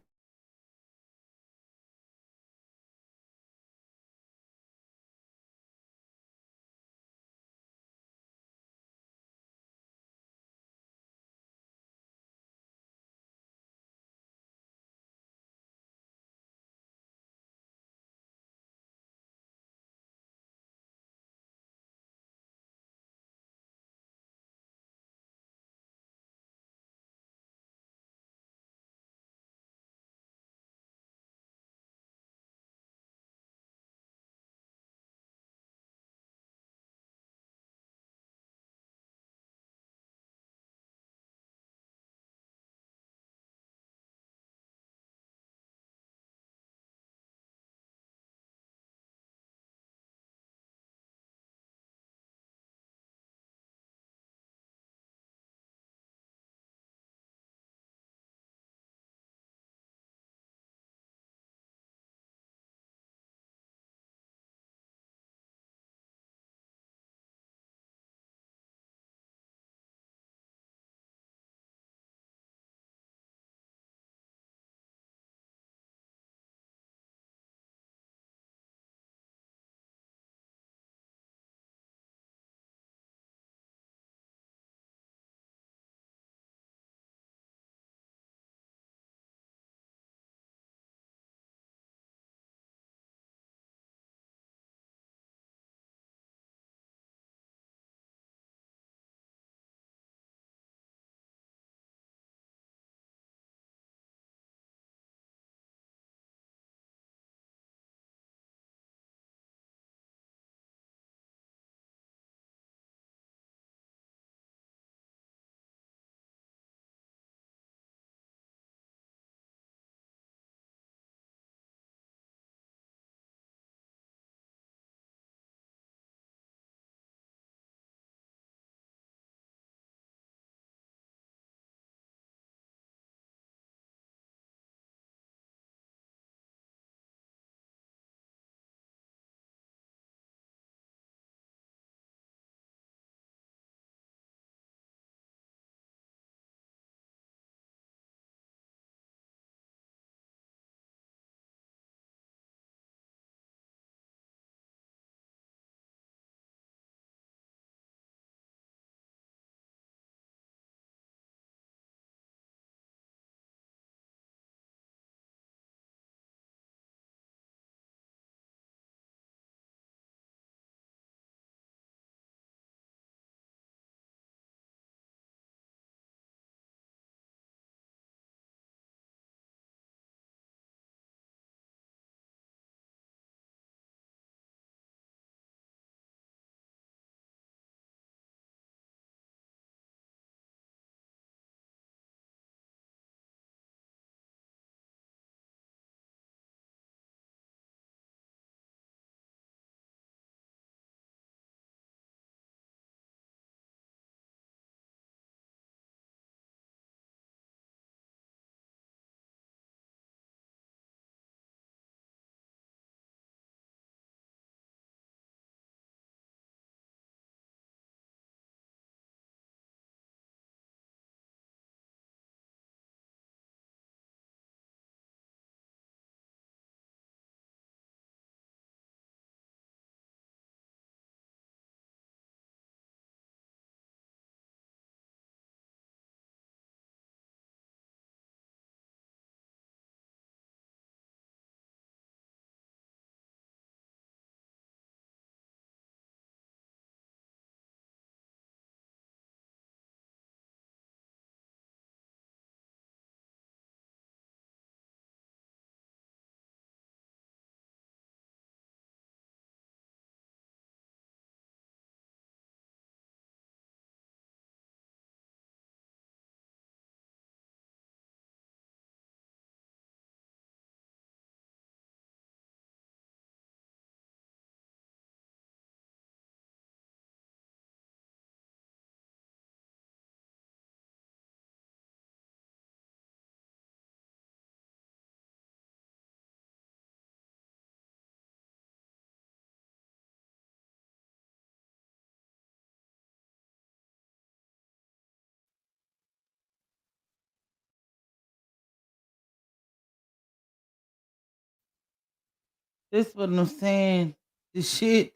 [SPEAKER 1] This what I'm saying. The shit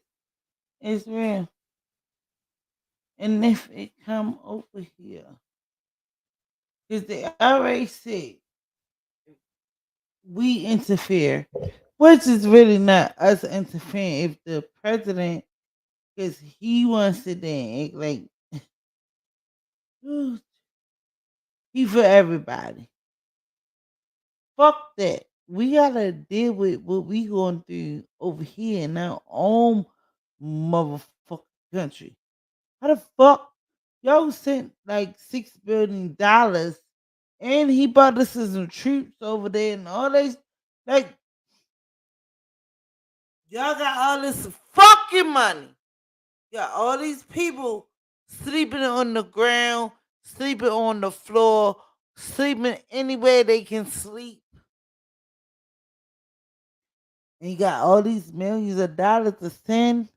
[SPEAKER 1] is real. And if it come over here, because they already said we interfere, which is really not us interfering. If the president, because he wants to then act like he for everybody. Fuck that. We gotta deal with what we going through over here in our own motherfucking country. How the fuck y'all sent like $6 billion and he bought us some troops over there and all they like y'all got all this fucking money. Got all these people sleeping on the ground, sleeping on the floor, sleeping anywhere they can sleep. And you got all these millions of dollars to send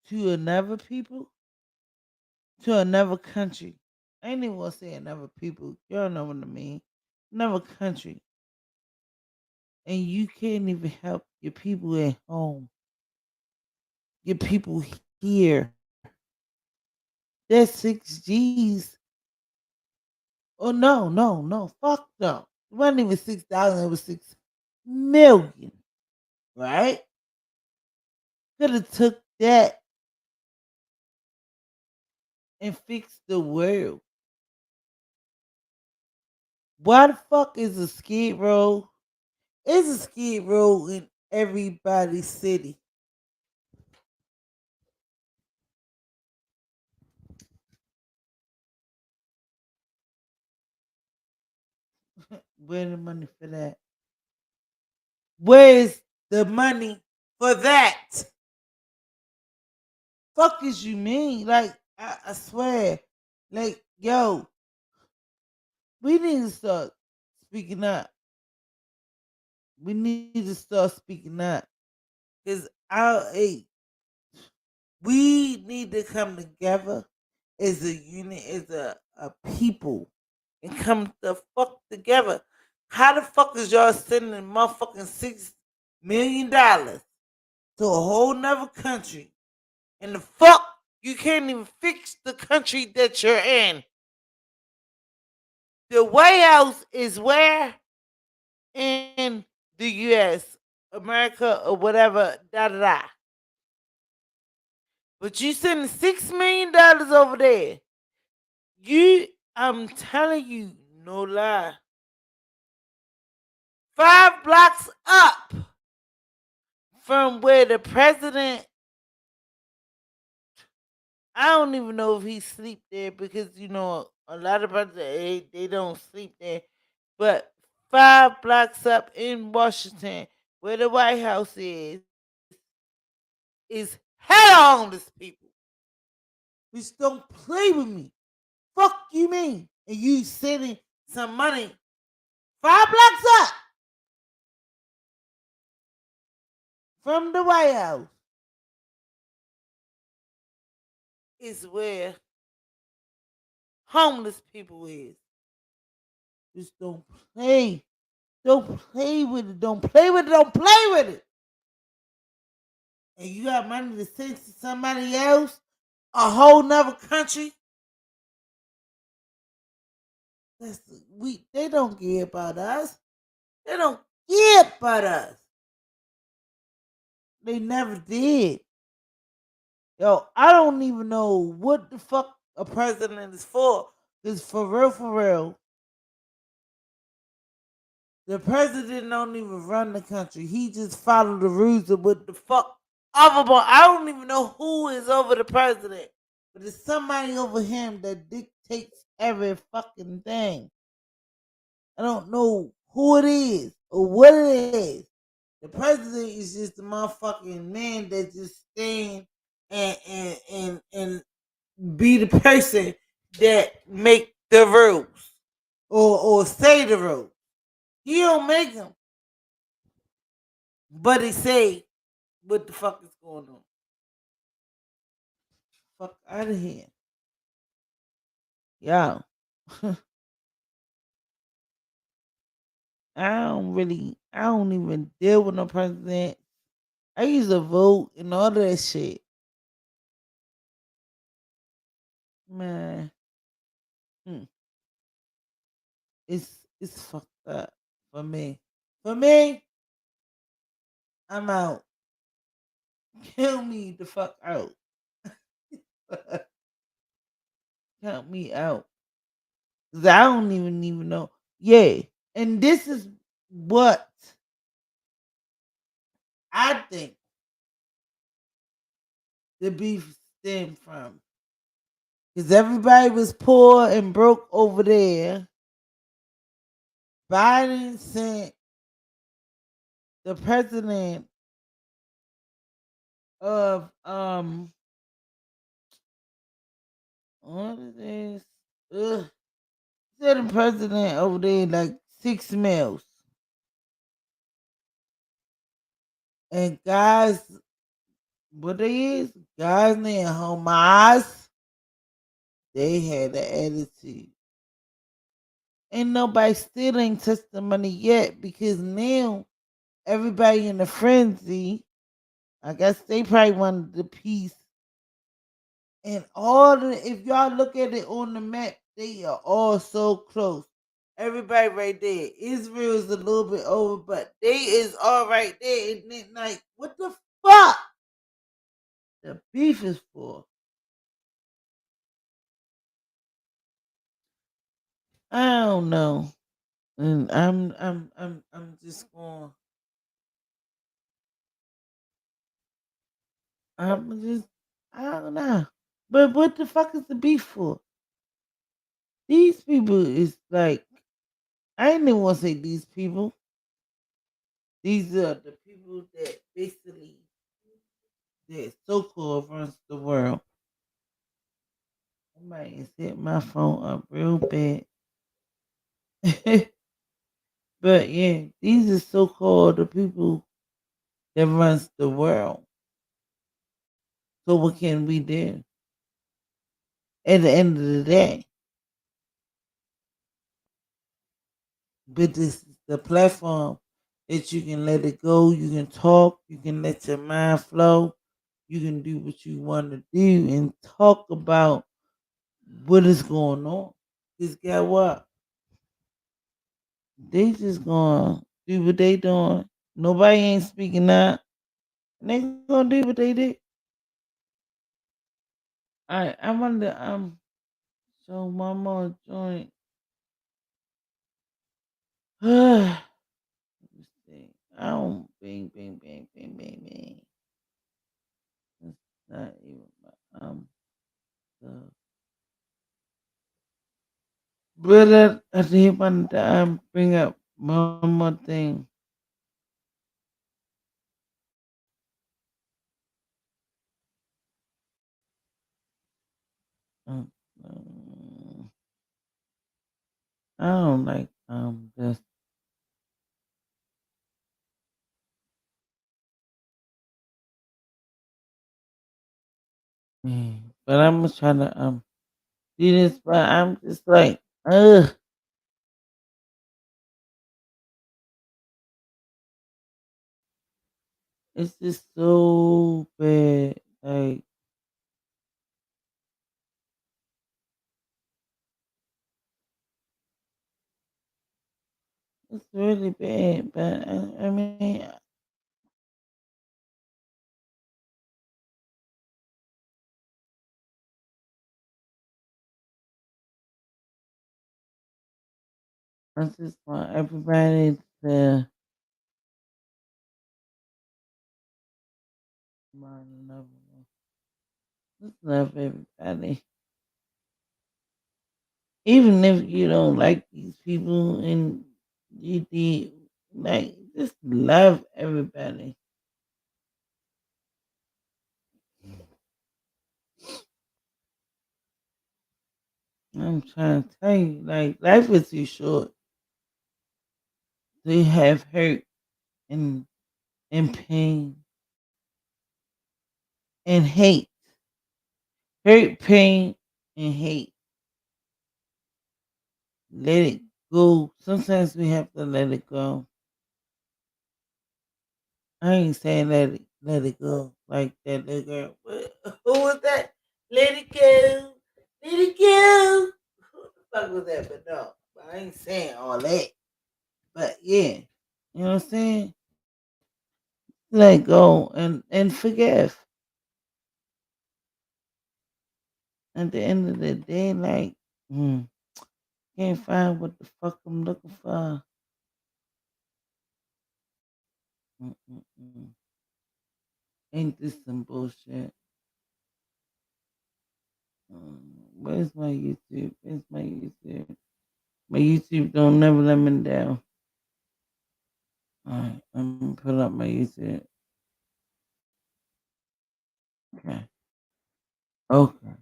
[SPEAKER 1] to another people, to another country. I ain't even gonna say another people. Y'all know what I mean. Another country. And you can't even help your people at home. Your people here. That's 6 G's. Oh no. Fuck no. It wasn't even 6,000, it was 6 million. Right? Could have took that and fixed the world. Why the fuck is a skid row? It's a skid row in everybody's city. Where the money for that? Where's the money for that? Fuck is you mean? Like, I swear. Like, yo, we need to start speaking up. We need to start speaking up. Cause we need to come together as a unit, as a people, and come the fuck together. How the fuck is y'all sending motherfucking $6 million to a whole nother country? And the fuck you can't even fix the country that you're in. The White House is where? In the US, America, or whatever, da da da. But you sending $6 million over there. I'm telling you, no lie. 5 blocks up from where the president, I don't even know if he sleep there because a lot of presidents they don't sleep there. But 5 blocks up in Washington, where the White House is hell homeless people. Just don't play with me. Fuck you mean? And you sending some money 5 blocks up from the White House is where homeless people is. Just don't play. Don't play with it. Don't play with it. Don't play with it. And you got money to send to somebody else, a whole nother country. They don't care about us. They don't care about us. They never did. Yo, I don't even know what the fuck a president is for. Cause for real, the president don't even run the country. He just follow the rules of what the fuck other. I don't even know who is over the president, but it's somebody over him that dictates every fucking thing. I don't know who it is or what it is. The president is just a motherfucking man that just stand and be the person that make the rules or say the rules. He don't make them, but he say what the fuck is going on. Fuck out of here, yo. I don't even deal with no president. I used to vote and all that shit. Man, mm, it's fucked up for me. For me, I'm out. Kill me the fuck out. Count me out. 'Cause I don't even know. Yeah. And this is what I think the beef stemmed from. Because everybody was poor and broke over there. Biden sent the president of what is this? Ugh. Sent the president over there like 6 meals. And guys, what they is? Guys named Hamas, they had an attitude. Ain't nobody still ain't touched the money yet because now everybody in a frenzy. I guess they probably wanted the peace. And all the if y'all look at it on the map, they are all so close. Everybody right there. Israel is a little bit over, but they is all right there. And then like, what the fuck? The beef is for. I don't know. And I'm just going. I'm just I don't know. But what the fuck is the beef for? These people is like I ain't even want to say these people. These are the people that basically that so called runs the world. I might set my phone up real bad. But yeah, these are so called the people that runs the world. So what can we do? At the end of the day, but this is the platform that you can let it go, you can talk, you can let your mind flow, you can do what you want to do and talk about what is going on. Just get what? They just gonna do what they doing. Nobody ain't speaking up. And they gonna do what they do. I wonder so one more joint. Let me see. I don't bing. It's not even my the but I did want to bring up one more thing. Um, um, I don't like this. But I'm trying to do this, but I'm just like, ugh, it's just so bad. Like it's really bad. But I mean, I just want everybody to love, just love everybody, even if you don't like these people and you did like just love everybody. I'm trying to tell you, like life is too short to have hurt and pain and hate. Hurt, pain, and hate. Let it go. Sometimes we have to let it go. I ain't saying let it go like that little girl. Who was that? Let it go. Let it go. Who the fuck was that? But no. But I ain't saying all that. But yeah. You know what I'm saying? Let go and forgive. At the end of the day, like, can't find what the fuck I'm looking for. Mm-mm-mm. Ain't this some bullshit? Where's my YouTube? Where's my YouTube? My YouTube don't never let me down. Alright, I'm gonna put up my YouTube. Okay. Okay.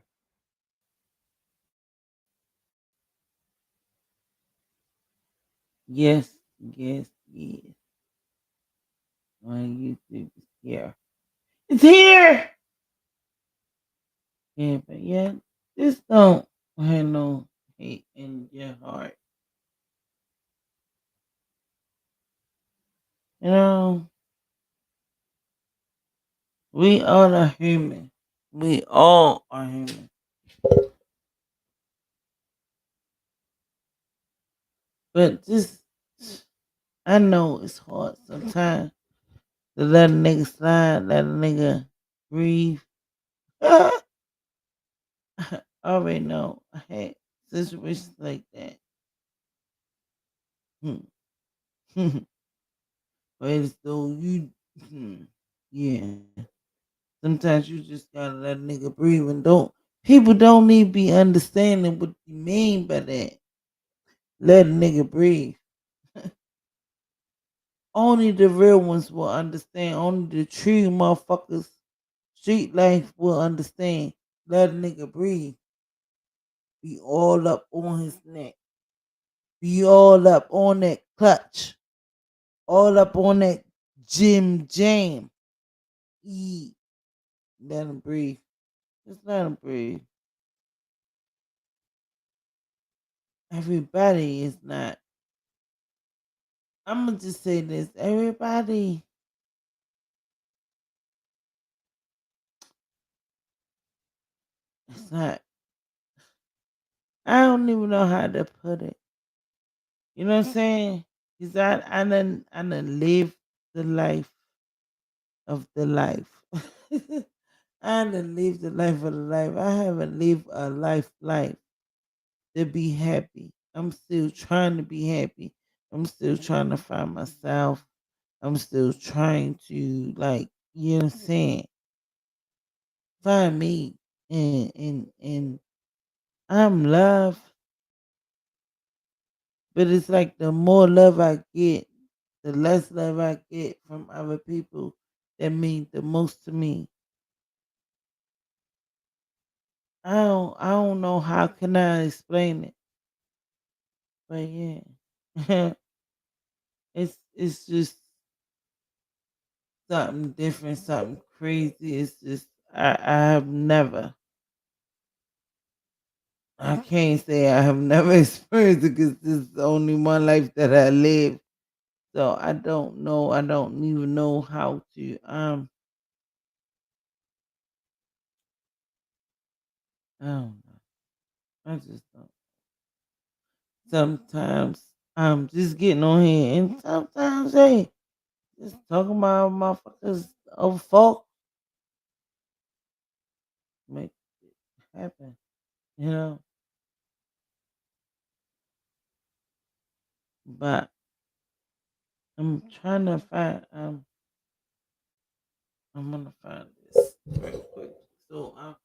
[SPEAKER 1] Yes, yes, yes. My YouTube is here. It's here! Yeah, but yeah, just don't have no hate in your heart. You know, we all are human. We all are human. But just, I know it's hard sometimes to let a nigga slide, let a nigga breathe. I already know I had situations like that. Hmm. But it's though you, yeah. Sometimes you just gotta let a nigga breathe and don't. People don't need to be understanding what you mean by that. Let a nigga breathe. Only the real ones will understand. Only the true motherfuckers, street life will understand. Let a nigga breathe. Be all up on his neck. Be all up on that clutch. All up on that Jim Jam. Eat. Let him breathe. Just let him breathe. Everybody is not. I'm gonna just say this. Everybody is not. I don't even know how to put it. You know what I'm saying? Cause I done lived the life of the life. I done lived the life of the life. I haven't lived a life to be happy. I'm still trying to be happy. I'm still trying to find myself. I'm still trying to like, you know what I'm saying, find me and I'm loved, but it's like the more love I get, the less love I get from other people that mean the most to me. I don't know how can I explain it, but yeah, it's just something different, something crazy. It's just I have never. I can't say I have never experienced it because this is the only one life that I live. So I don't know. I don't even know how to. I don't know. I just don't. Sometimes I'm just getting on here, and sometimes hey, just talking about motherfuckers over folk make it happen. You know, but I'm trying to find. I'm gonna find this real quick. So I'll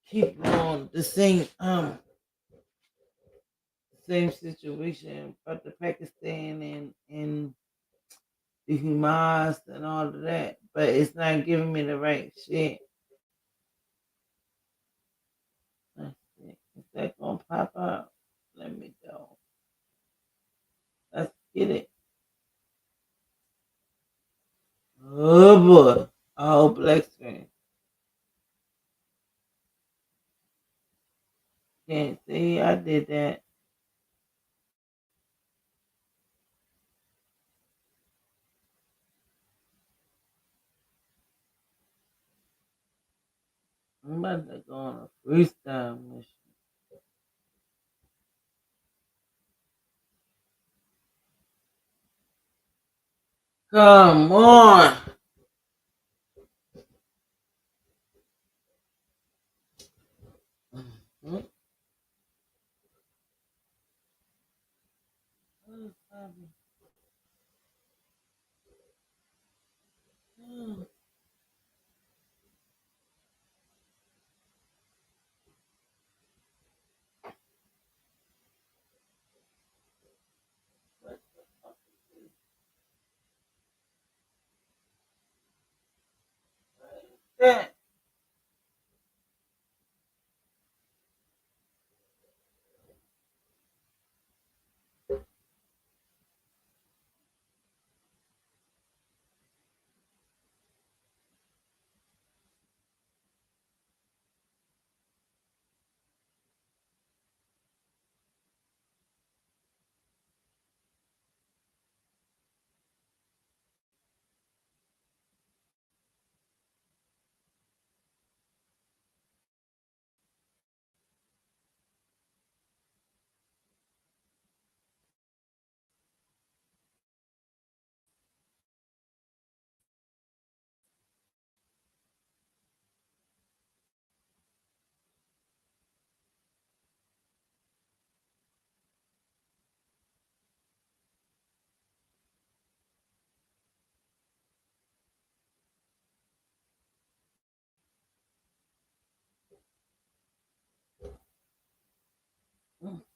[SPEAKER 1] keep on the same situation about the Pakistan and the Hamas and all of that, but it's not giving me the right shit. Let's see. Is that gonna pop up? Let me go. Let's get it. Oh boy. Oh, black screen. Can't see. I did that. I'm about to go on a freestyle mission. Come on. Mhm. What is happening? Hmm. What the fuck is that?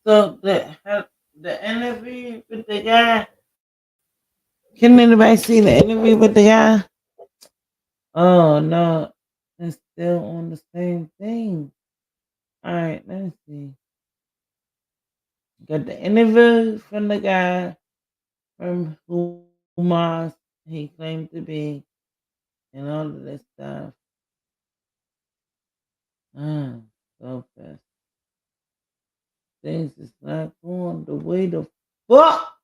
[SPEAKER 1] So the interview with the guy. Can anybody see the interview with the guy? Oh no, it's still on the same thing. All right, let me see. Got the interview from the guy from Hamas he claimed to be, and all of this stuff. Ah, so fast. Things is not going the way the fuck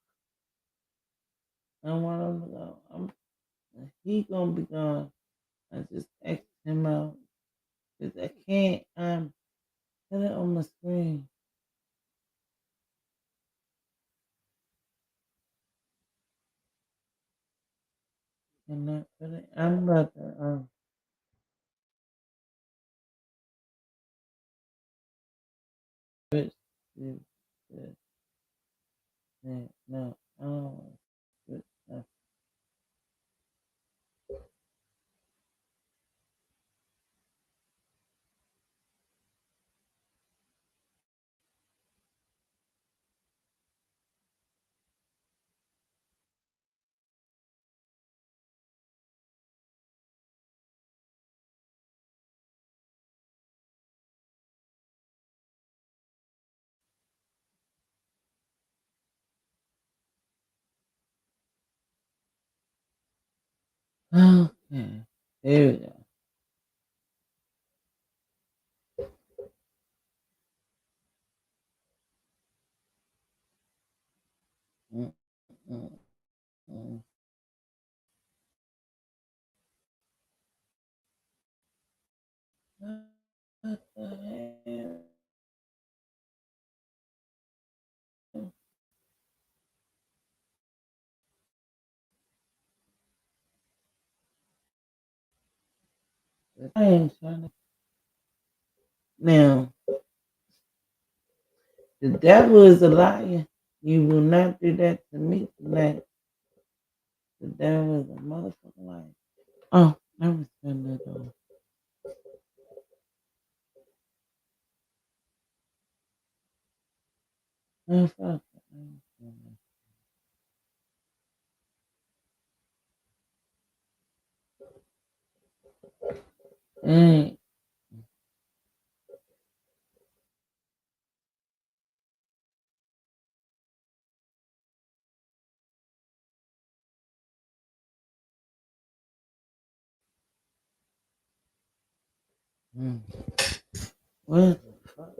[SPEAKER 1] I want him to go. He gonna be gone. I just X him out because I can't. Put it on my screen. Cannot put it. I'm about to. Switch to this. No, I don't want to switch stuff. Okay, there we go. Mm, mm, mm. What the hell? I am trying to. Now, the devil is a liar. You will not do that to me tonight. The devil is a motherfucking liar. Oh, let me turn that on. Oh, fuck. Hey. Mm. What the fuck?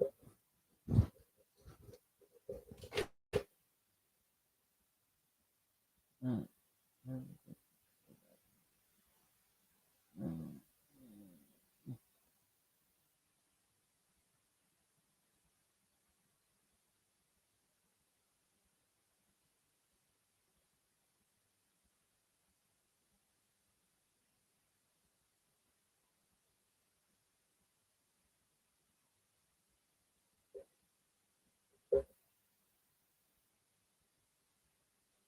[SPEAKER 1] Mm, mm, mm.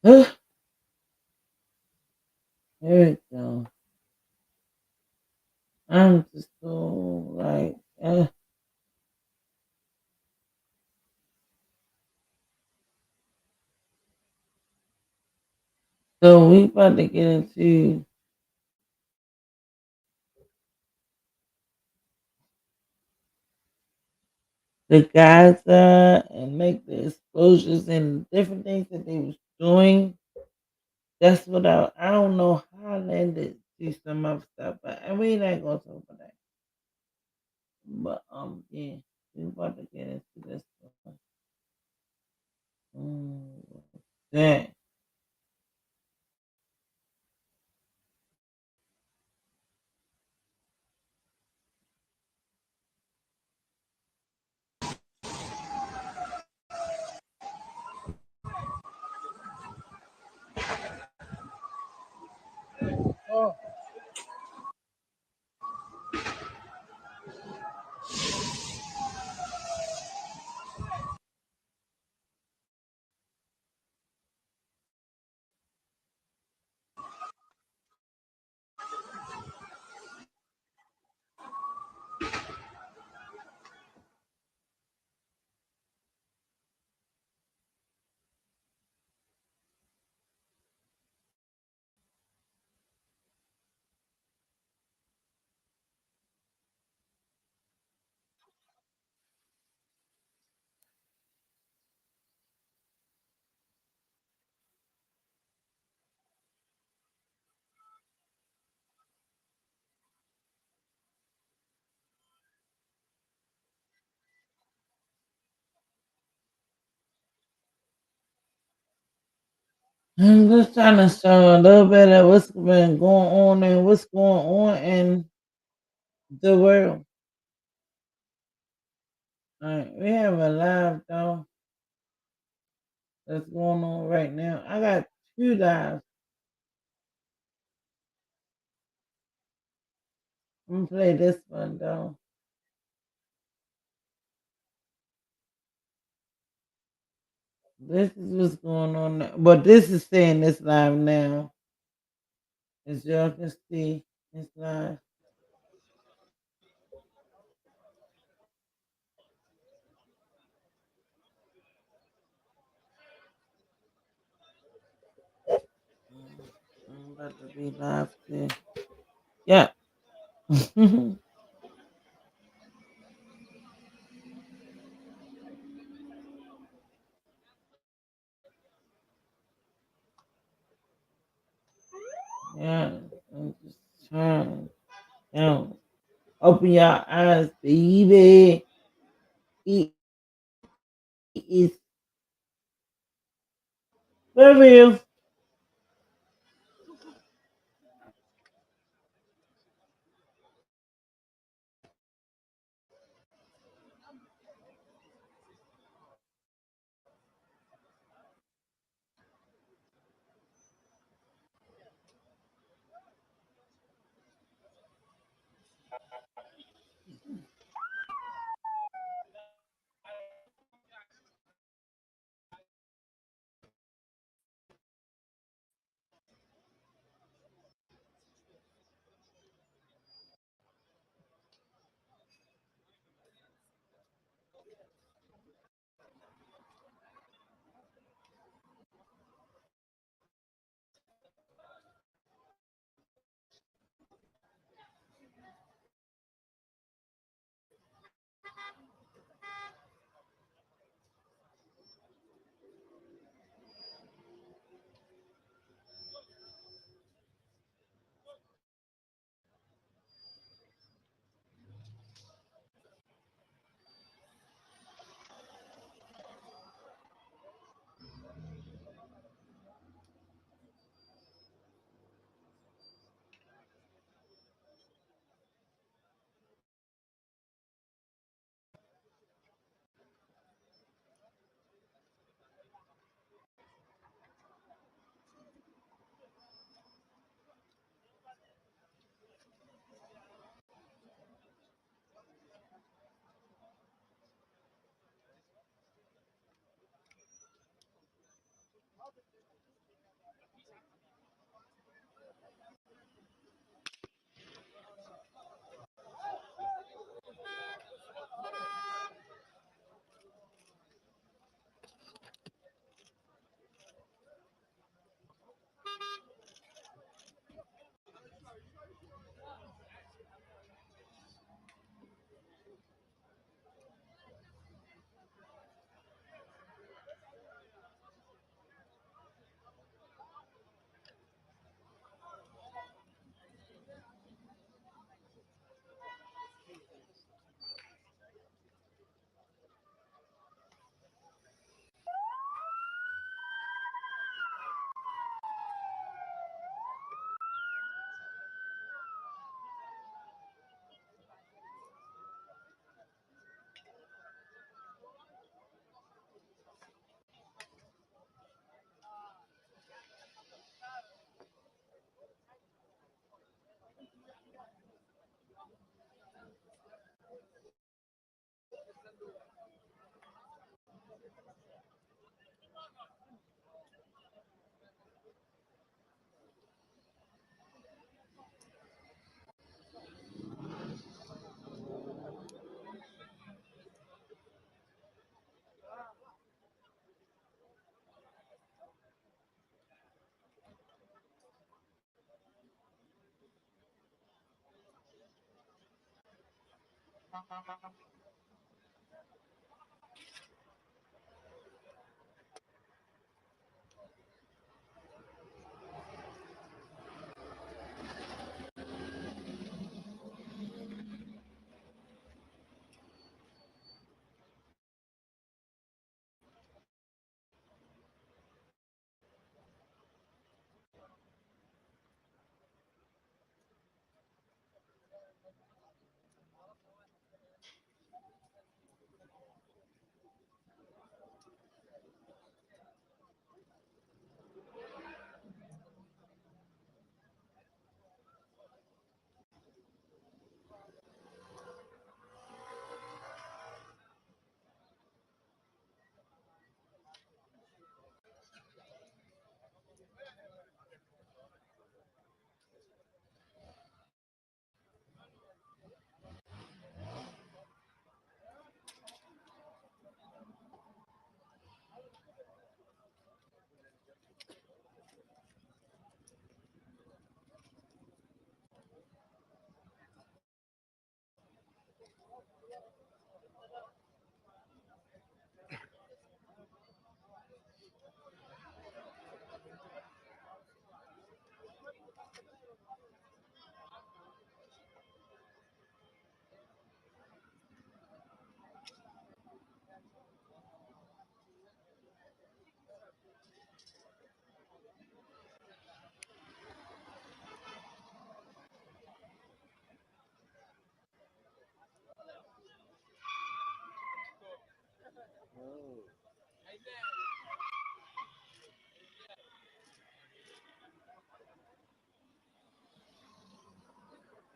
[SPEAKER 1] Here we go. I'm just so like, so we about to get into the Gaza and make the explosions and different things that they was doing. That's what I don't know how I landed to some of stuff, but and we not gonna talk about that. But yeah, we about to get into this one. That I'm just trying to show a little bit of what's been going on and what's going on in the world. All right, we have a live though that's going on right now. I got two lives. I'm gonna play this one though. This is what's going on now. But this is saying this live now. As y'all can see, it's live. I'm about to be live too. Yeah. Yeah. I'm just trying. Down. Open your eyes, baby. It is for real.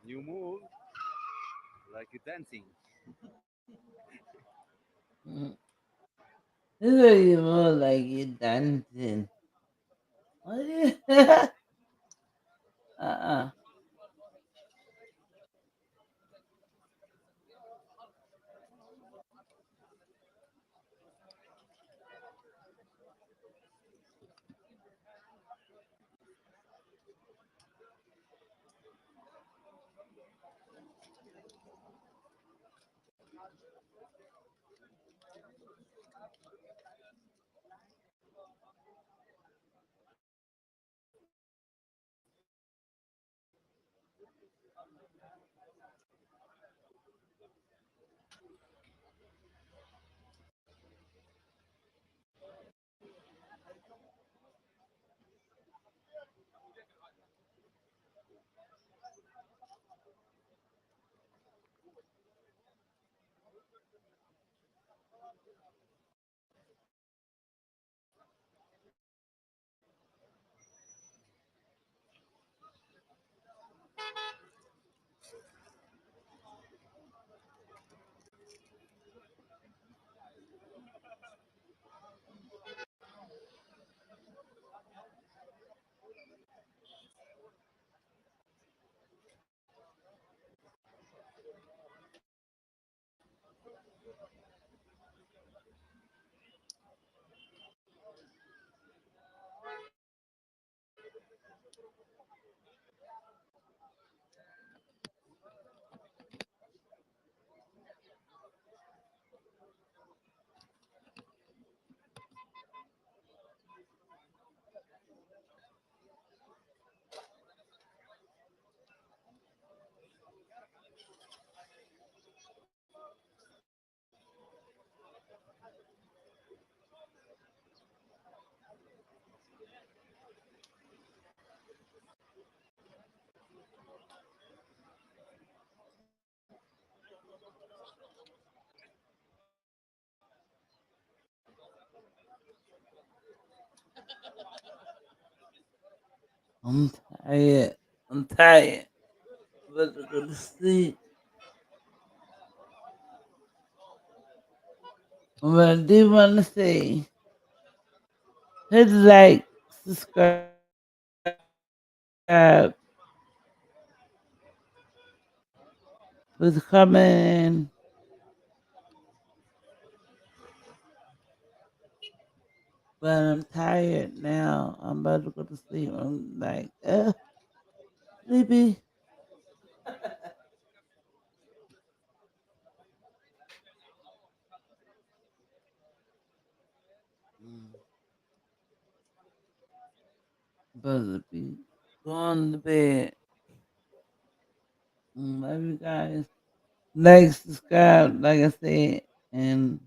[SPEAKER 8] New move, like you dancing.
[SPEAKER 1] Mhm. This is you more like you dancing. What is uh-uh. I'm tired. I'm tired. I'm about to go to sleep. But I do want to say, hit like, subscribe, for coming. But I'm tired now. I'm about to go to sleep. I'm like, sleepy. Mm, about to be going to bed. Love you guys. Like, subscribe, like I said, and